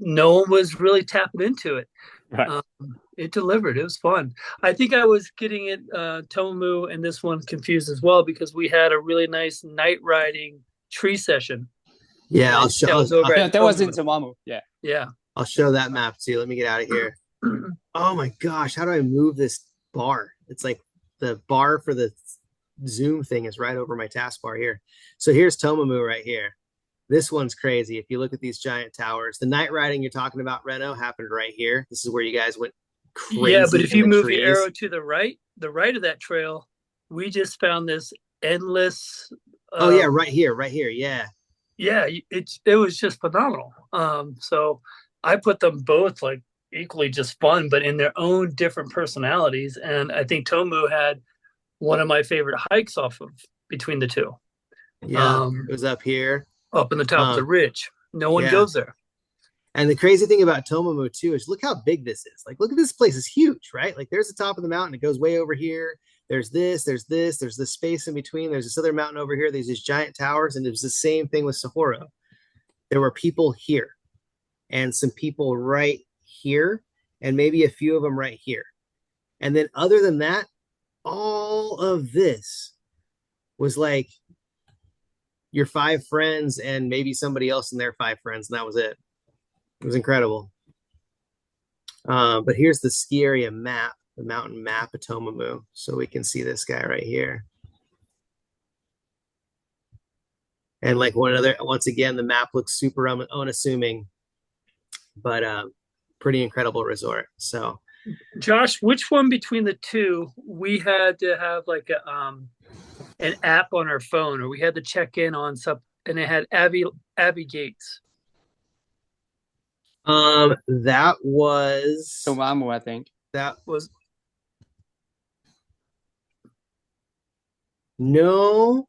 Speaker 3: no one was really tapping into it.
Speaker 4: Right.
Speaker 3: It delivered. It was fun. I think I was getting it Tomamu and this one confused as well, because we had a really nice night riding tree session.
Speaker 1: Yeah, I'll show.
Speaker 4: That was in Tomamu.
Speaker 3: Yeah.
Speaker 1: I'll show that map too. Let me get out of here. Oh my gosh, how do I move this bar? It's like the bar for the Zoom thing is right over my taskbar here. So here's Tomamu right here. This one's crazy. If you look at these giant towers, the night riding you're talking about, Reno, happened right here. This is where you guys went crazy.
Speaker 3: Yeah, but if you move
Speaker 1: trees.
Speaker 3: the arrow to the right of that trail, we just found this endless.
Speaker 1: Right here. Yeah,
Speaker 3: it was just phenomenal. So I put them both like equally just fun, but in their own different personalities. And I think Tomamu had one of my favorite hikes off of between the two.
Speaker 1: Yeah, it was up here.
Speaker 3: Up in the top of the ridge. No one goes there.
Speaker 1: And the crazy thing about Tomamu too is look how big this is. Like, look at this place. It's huge, right? Like there's the top of the mountain. It goes way over here. There's this space in between. There's this other mountain over here. There's these giant towers. And it was the same thing with Sapporo. There were people here and some people right here, and maybe a few of them right here. And then other than that, all of this was like your 5 friends and maybe somebody else and their 5 friends, and that was it. It was incredible. But here's the ski area map, the mountain map of Tomamu, so we can see this guy right here. And like once again, the map looks super unassuming, but pretty incredible resort. So,
Speaker 3: Josh, which one between the two we had to have like an app on our phone, or we had to check in on something, and it had Abby Gates?
Speaker 1: That was
Speaker 4: Tomamu, I think.
Speaker 1: That was no.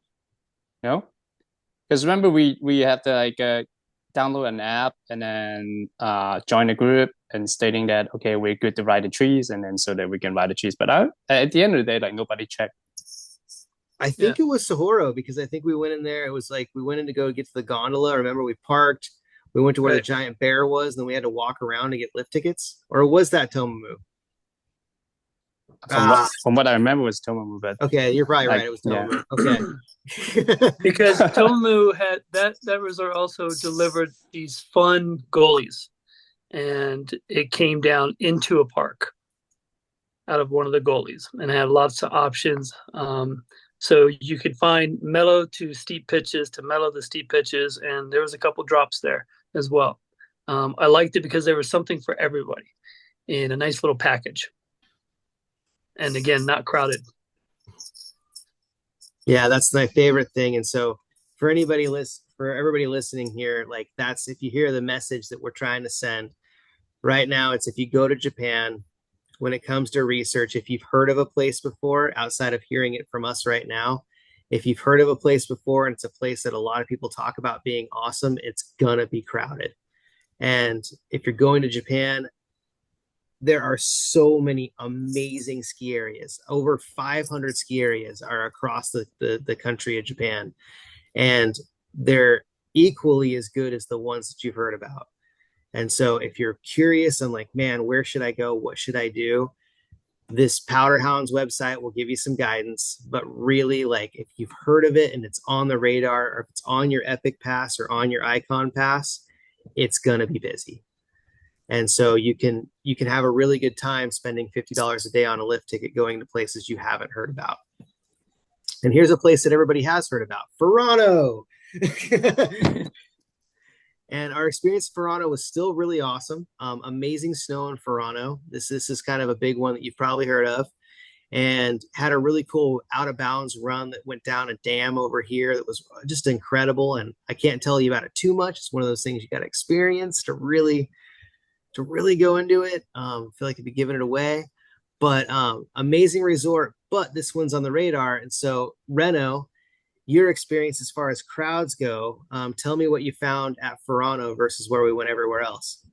Speaker 4: Because remember we have to like download an app and then join a group and stating that okay, we're good to ride the trees, and then so that we can ride the trees. But at the end of the day, like nobody checked.
Speaker 1: I think it was Sahoro because I think we went in there. It was like we went in to go get to the gondola. Remember, we parked. We went to where the giant bear was, and then we had to walk around to get lift tickets. Or was that Tomamu?
Speaker 4: From what I remember, was Tomamu. But
Speaker 1: okay, you're probably right. It was Tomamu. Okay,
Speaker 3: because Tomamu had that resort also delivered these fun goalies, and it came down into a park out of one of the goalies, and had lots of options. So you could find mellow to steep pitches to mellow to steep pitches, and there was a couple drops there as well. I liked it because there was something for everybody in a nice little package. And again, not crowded.
Speaker 1: Yeah, that's my favorite thing. And so for everybody listening here, like that's if you hear the message that we're trying to send right now, it's if you go to Japan, when it comes to research, if you've heard of a place before, outside of hearing it from us right now, if you've heard of a place before and it's a place that a lot of people talk about being awesome, it's gonna be crowded. And if you're going to Japan, there are so many amazing ski areas. Over 500 ski areas are across the country of Japan. And they're equally as good as the ones that you've heard about. And so if you're curious and like, man, where should I go? What should I do? This Powder Hounds website will give you some guidance, but really like if you've heard of it and it's on the radar, or if it's on your Epic Pass or on your Icon Pass, it's going to be busy. And so you can have a really good time spending $50 a day on a lift ticket going to places you haven't heard about. And here's a place that everybody has heard about, Furano. And our experience at Furano was still really awesome. Amazing snow in Furano. This is kind of a big one that you've probably heard of. And had a really cool out of bounds run that went down a dam over here that was just incredible. And I can't tell you about it too much. It's one of those things you got to experience to really go into it. Feel like I'd be giving it away. But amazing resort. But this one's on the radar. And so Reno, your experience as far as crowds go, tell me what you found at Furano versus where we went everywhere else.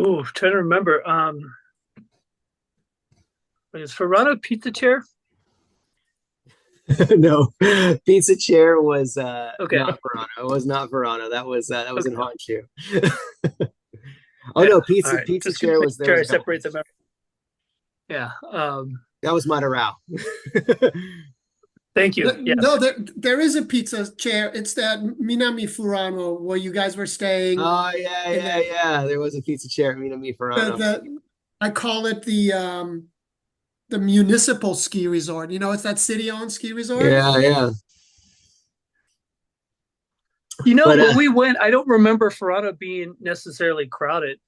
Speaker 3: Ooh, trying to remember. Is Furano Pizza Chair?
Speaker 1: No, Pizza Chair was
Speaker 3: okay.
Speaker 1: Not Furano. It was not Verano. That was in Honshu.
Speaker 3: No,
Speaker 1: Pizza
Speaker 3: right.
Speaker 1: Pizza
Speaker 3: Just
Speaker 1: Chair was there.
Speaker 3: Try to separate them out. Yeah.
Speaker 1: That was Madarao.
Speaker 3: Thank you. Yes.
Speaker 2: No, there is a pizza chair. It's that Minami Furano where you guys were staying.
Speaker 1: Oh yeah. There was a Pizza Chair at Minami Furano.
Speaker 2: I call it the municipal ski resort. It's that city-owned ski resort.
Speaker 1: Yeah.
Speaker 3: When we went, I don't remember Furano being necessarily crowded.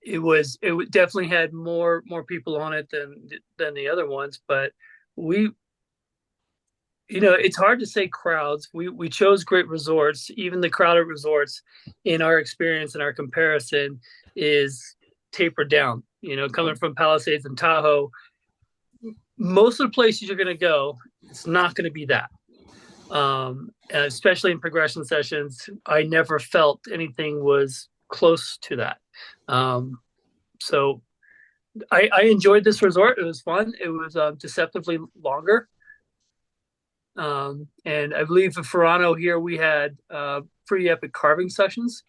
Speaker 3: It definitely had more people on it than the other ones, but it's hard to say crowds. We chose great resorts. Even the crowded resorts, in our experience and our comparison, is tapered down. Coming from Palisades and Tahoe, most of the places you're going to go, it's not going to be that. Especially in progression sessions, I never felt anything was close to that. So I enjoyed this resort. It was fun. It was deceptively longer. And I believe at Furano here we had pretty epic carving sessions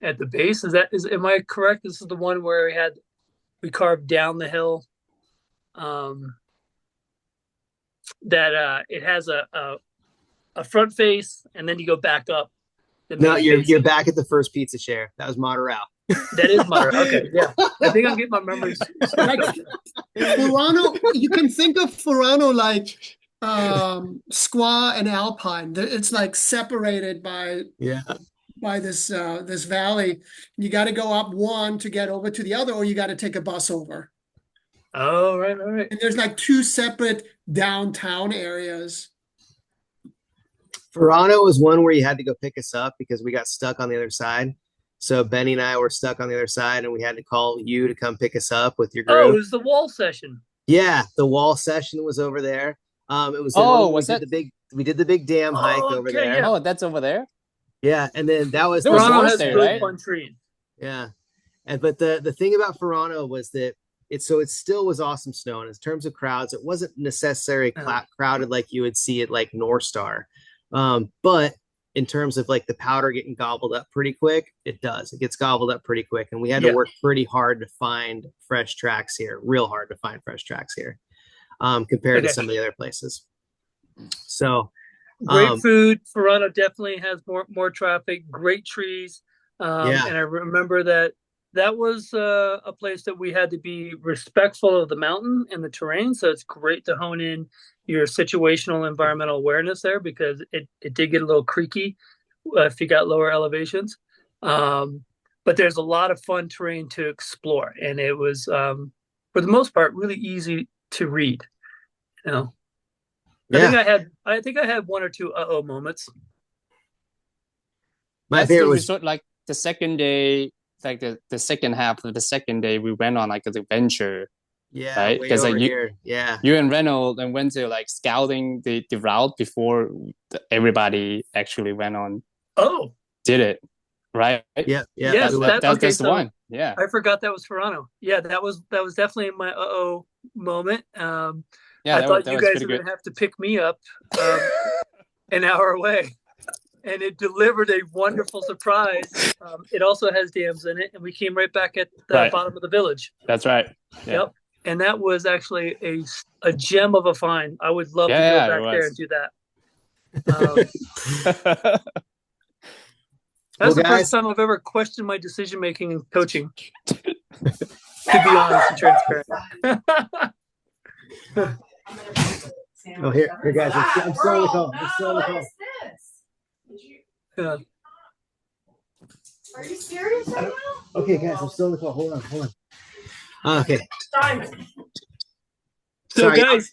Speaker 3: at the base. Am I correct? This is the one where we carved down the hill. That it has a front face, and then you go back up.
Speaker 1: No, you're back at the first Pizza Chair. That was Madarao.
Speaker 3: That is Madarao. Okay, yeah. I think I'm getting my memories.
Speaker 2: Like Furano, you can think of Furano like Squaw and Alpine. It's like separated by this valley. You got to go up one to get over to the other, or you got to take a bus over.
Speaker 3: Oh, right.
Speaker 2: And there's like two separate downtown areas.
Speaker 1: Furano was one where you had to go pick us up because we got stuck on the other side. So Benny and I were stuck on the other side, and we had to call you to come pick us up with your group.
Speaker 3: Oh, it was the wall session.
Speaker 1: Yeah, the wall session was over there. It was we did the big dam hike over there.
Speaker 4: Yeah. Oh, that's over there.
Speaker 1: Yeah, and then that was
Speaker 3: Furano has
Speaker 4: there,
Speaker 3: good
Speaker 4: right?
Speaker 3: fun trees.
Speaker 1: Yeah. but the thing about Furano was that it still was awesome snow. And in terms of crowds, it wasn't necessarily crowded like you would see it like North Star. But in terms of like the powder getting gobbled up pretty quick, it gets gobbled up pretty quick. And we had to work pretty hard to find fresh tracks here, real hard to find fresh tracks here, compared to some of the other places. So
Speaker 3: great food. Furano definitely has more traffic, great trees. And I remember that was a place that we had to be respectful of the mountain and the terrain. So it's great to hone in your situational environmental awareness there, because it did get a little creaky if you got lower elevations. But there's a lot of fun terrain to explore. And it was, for the most part, really easy to read. You know, I think I had one or two moments.
Speaker 1: My favorite was
Speaker 4: sort of like the second day, like the second half of the second day, we went on like an adventure.
Speaker 1: Yeah,
Speaker 4: right.
Speaker 1: Because like
Speaker 4: you and Reynolds and went to like scouting the route before everybody actually went on.
Speaker 3: Oh,
Speaker 4: did it right?
Speaker 1: Yeah.
Speaker 3: Yes,
Speaker 4: that's the one. Yeah,
Speaker 3: I forgot that was Furano. Yeah, that was definitely my moment. I thought you guys were gonna have to pick me up an hour away. And it delivered a wonderful surprise. It also has dams in it, and we came right back at the bottom of the village.
Speaker 4: That's right. Yeah.
Speaker 3: Yep. And that was actually a gem of a find. I would love to go back there and do that. That's the first time I've ever questioned my decision making in coaching. To be honest and transparent.
Speaker 1: Here, guys. I'm still on the call.
Speaker 7: Are you serious right now?
Speaker 1: Okay, guys, I'm still on the call. Hold on. Okay.
Speaker 3: So,
Speaker 1: sorry,
Speaker 3: guys,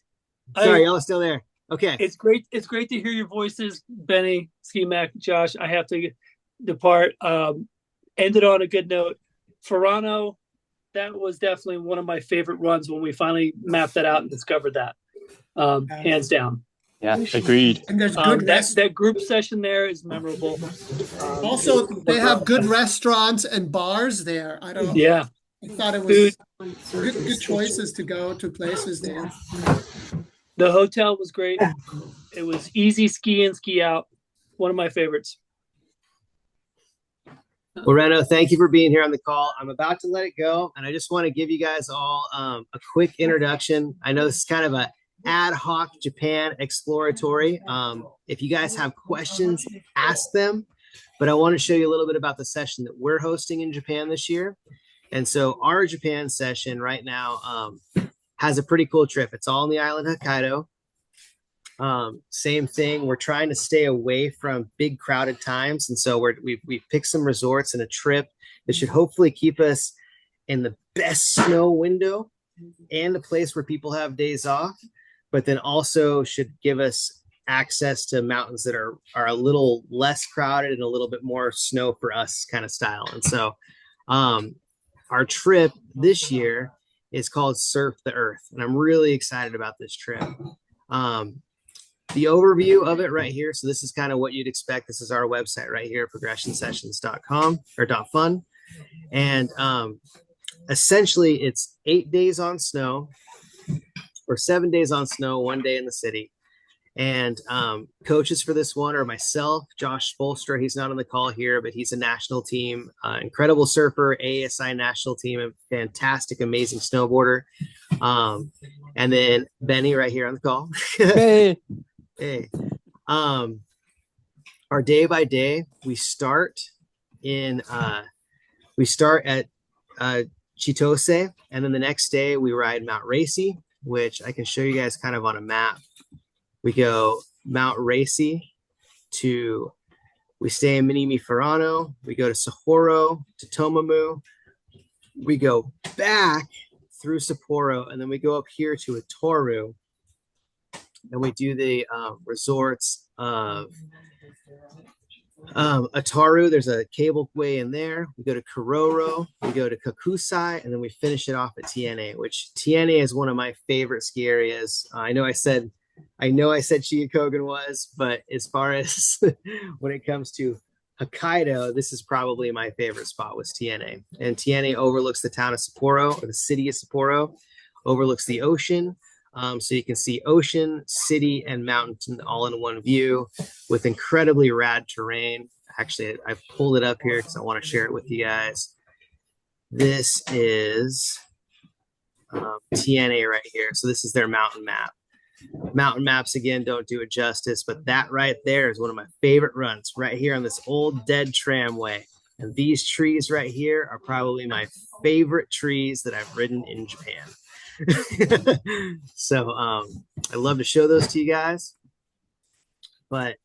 Speaker 1: y'all are still there. Okay.
Speaker 3: It's great to hear your voices, Benny, Ski Mac, Josh. I have to depart. Ended on a good note. Furano, that was definitely one of my favorite runs when we finally mapped that out and discovered that. Hands down.
Speaker 4: Yeah, agreed.
Speaker 2: And there's good
Speaker 3: that group session there is memorable.
Speaker 2: Also, they have good restaurants and bars there. I thought it was good choices to go to places there.
Speaker 3: The hotel was great. It was easy ski in, ski out. One of my favorites.
Speaker 1: Well, Reno, thank you for being here on the call. I'm about to let it go, and I just want to give you guys all a quick introduction. I know this is kind of a ad hoc Japan exploratory. If you guys have questions, ask them. But I want to show you a little bit about the session that we're hosting in Japan this year. And so our Japan session right now has a pretty cool trip. It's all on the island of Hokkaido. Same thing. We're trying to stay away from big crowded times. And so we've picked some resorts and a trip that should hopefully keep us in the best snow window and a place where people have days off, but then also should give us access to mountains that are a little less crowded and a little bit more snow for us kind of style. And so our trip this year is called Surf the Earth, and I'm really excited about this trip. The overview of it right here. So this is kind of what you'd expect. This is our website right here, progressionsessions.com or .fun. And essentially it's 8 days on snow or 7 days on snow, 1 day in the city. And coaches for this one are myself, Josh Spolstra. He's not on the call here, but he's a national team, incredible surfer, ASI national team, a fantastic, amazing snowboarder. And then Benny right here on the call. Hey. Our day by day, we start at Chitose, and then the next day we ride Mount Racy, which I can show you guys kind of on a map. We go Mount Racy we stay in Minami Furano, we go to Sapporo, to Tomamu, we go back through Sapporo, and then we go up here to Itoru, and we do the resorts of Ataru. There's a cableway in there. We go to Kororo, we go to Kakusai, and then we finish it off at TNA, which TNA is one of my favorite ski areas. I know I said Shigakogan was, but as far as when it comes to Hokkaido, this is probably my favorite spot was TNA. And TNA overlooks the town of Sapporo, or the city of Sapporo, overlooks the ocean. So you can see ocean, city, and mountain all in one view with incredibly rad terrain. Actually, I pulled it up here because I want to share it with you guys. This is TNA right here. So this is their mountain map. Mountain maps, again, don't do it justice, but that right there is one of my favorite runs right here on this old dead tramway. And these trees right here are probably my favorite trees that I've ridden in Japan. So I love to show those to you guys. But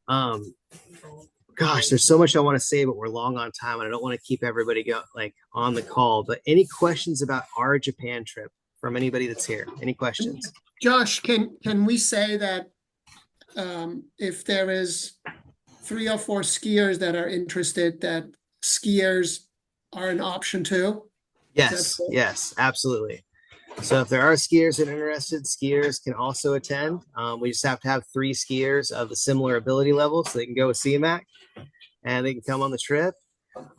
Speaker 1: gosh, there's so much I want to say, but we're long on time and I don't want to keep everybody on the call. But any questions about our Japan trip from anybody that's here? Any questions?
Speaker 2: Josh, can we say that if there is 3 or 4 skiers that are interested, that skiers are an option too?
Speaker 1: Yes, yes, absolutely. So if there are skiers that are interested, skiers can also attend. We just have to have 3 skiers of the similar ability level so they can go with CMAC and they can come on the trip.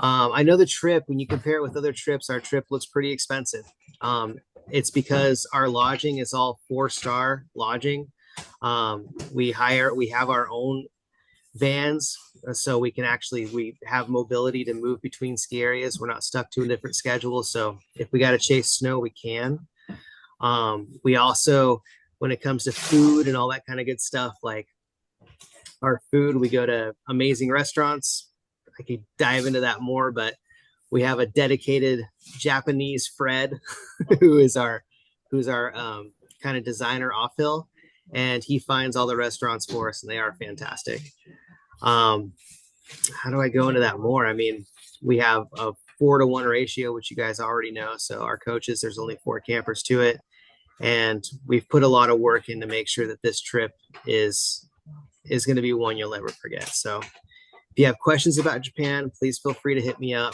Speaker 1: I know the trip, when you compare it with other trips, our trip looks pretty expensive. It's because our lodging is all 4-star lodging. We have our own vans, so we have mobility to move between ski areas. We're not stuck to a different schedule. So if we got to chase snow, we can. We also, when it comes to food and all that kind of good stuff, like our food, we go to amazing restaurants. I could dive into that more, but we have a dedicated Japanese Fred who's our kind of designer off hill, and he finds all the restaurants for us and they are fantastic. How do I go into that more? I mean, we have a 4-to-1 ratio, which you guys already know. So our coaches, there's only 4 campers to it. And we've put a lot of work in to make sure that this trip is going to be one you'll never forget. So if you have questions about Japan, please feel free to hit me up.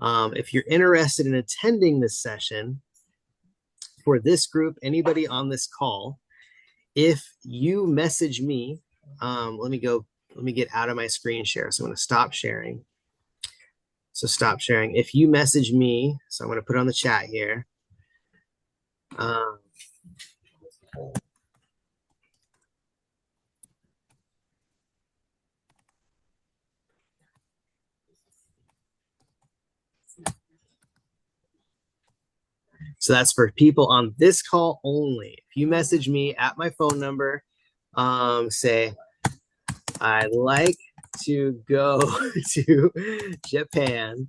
Speaker 1: If you're interested in attending this session for this group, anybody on this call, if you message me, let me get out of my screen share. So I'm going to stop sharing. So stop sharing. If you message me, so I'm going to put it on the chat here. So that's for people on this call only. If you message me at my phone number, say, I'd like to go to Japan.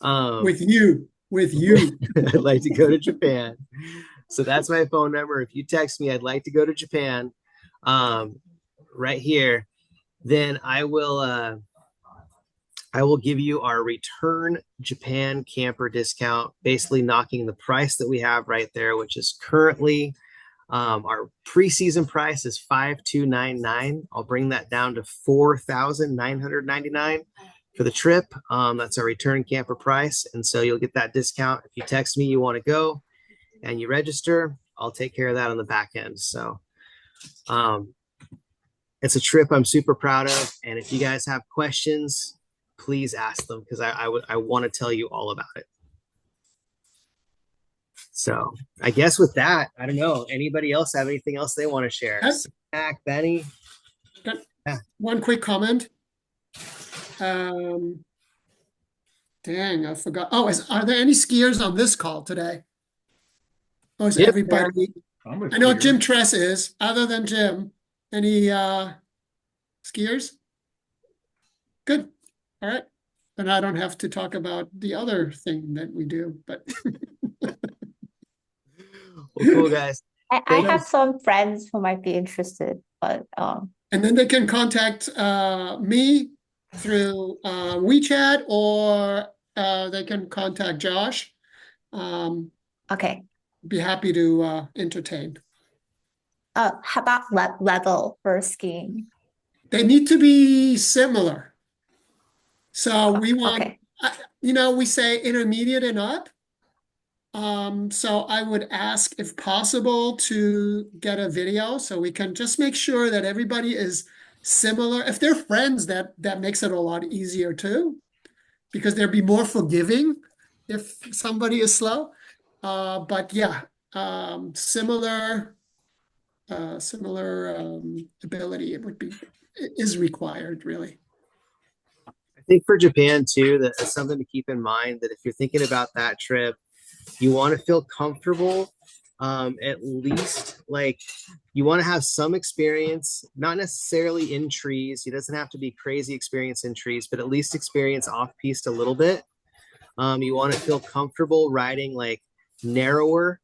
Speaker 2: With you.
Speaker 1: I'd like to go to Japan. So that's my phone number. If you text me, I'd like to go to Japan, right here, then I will give you our return Japan camper discount, basically knocking the price that we have right there, which is currently our preseason price is $5,299. I'll bring that down to $4,999 for the trip. That's our return camper price. And so you'll get that discount. If you text me, you want to go and you register, I'll take care of that on the back end. So it's a trip I'm super proud of. And if you guys have questions, please ask them because I want to tell you all about it. So I guess with that, I don't know. Anybody else have anything else they want to share? Zach, Benny?
Speaker 2: One quick comment. Dang, I forgot. Oh, are there any skiers on this call today? Oh, is everybody? I know Jim Tress is. Other than Jim, any skiers? Good. All right. Then I don't have to talk about the other thing that we do, but
Speaker 1: Well, cool, guys.
Speaker 6: I have some friends who might be interested, but
Speaker 2: and then they can contact me through WeChat, or they can contact Josh.
Speaker 6: okay.
Speaker 2: Be happy to entertain.
Speaker 6: How about level for skiing?
Speaker 2: They need to be similar. So we want,
Speaker 6: Okay.
Speaker 2: we say intermediate and up. So I would ask if possible to get a video so we can just make sure that everybody is similar. If they're friends, that makes it a lot easier too, because they'll be more forgiving if somebody is slow. But yeah, similar ability is required, really.
Speaker 1: I think for Japan too, that is something to keep in mind, that if you're thinking about that trip, you want to feel comfortable. At least like you want to have some experience, not necessarily in trees. It doesn't have to be crazy experience in trees, but at least experience off piste a little bit. You want to feel comfortable riding like narrower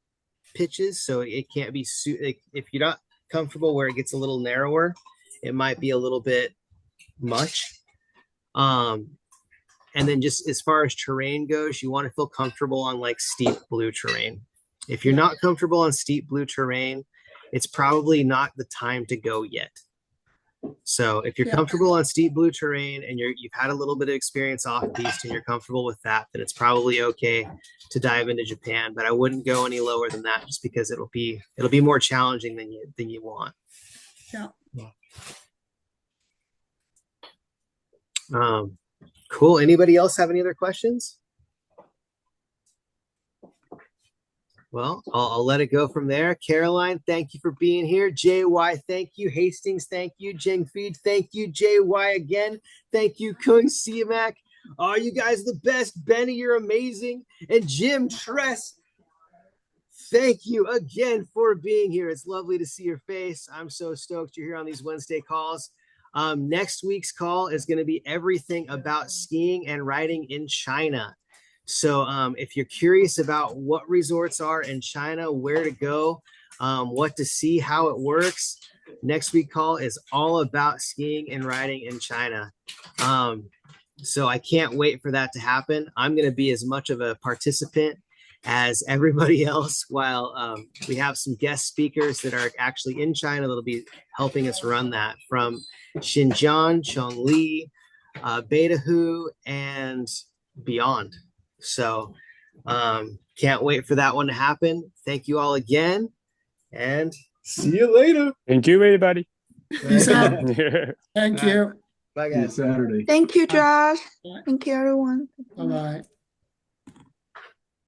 Speaker 1: pitches, so it can't be like, if you're not comfortable where it gets a little narrower, it might be a little bit much. And then just as far as terrain goes, you want to feel comfortable on like steep blue terrain. If you're not comfortable on steep blue terrain, it's probably not the time to go yet. So if you're comfortable on steep blue terrain and you've had a little bit of experience off piste and you're comfortable with that, then it's probably okay to dive into Japan. But I wouldn't go any lower than that, just because it'll be more challenging than you want.
Speaker 2: Yeah.
Speaker 1: Cool. Anybody else have any other questions? Well, I'll let it go from there. Caroline, thank you for being here. JY, thank you. Hastings, thank you. Jingfeed, thank you. JY again. Thank you. Kung Siamak. Oh, you guys are the best. Benny, you're amazing. And Jim Tress, thank you again for being here. It's lovely to see your face. I'm so stoked you're here on these Wednesday calls. Next week's call is going to be everything about skiing and riding in China. So if you're curious about what resorts are in China, where to go, what to see, how it works, next week call is all about skiing and riding in China. So I can't wait for that to happen. I'm going to be as much of a participant as everybody else, while we have some guest speakers that are actually in China that'll be helping us run that, from Xinjiang, Chongli, Beidahu, and beyond. So can't wait for that one to happen. Thank you all again, and see you later.
Speaker 4: Thank you, everybody.
Speaker 2: Peace out. Thank you.
Speaker 1: Bye, guys.
Speaker 8: Saturday.
Speaker 5: Thank you, Josh. Thank you, everyone.
Speaker 2: Bye-bye.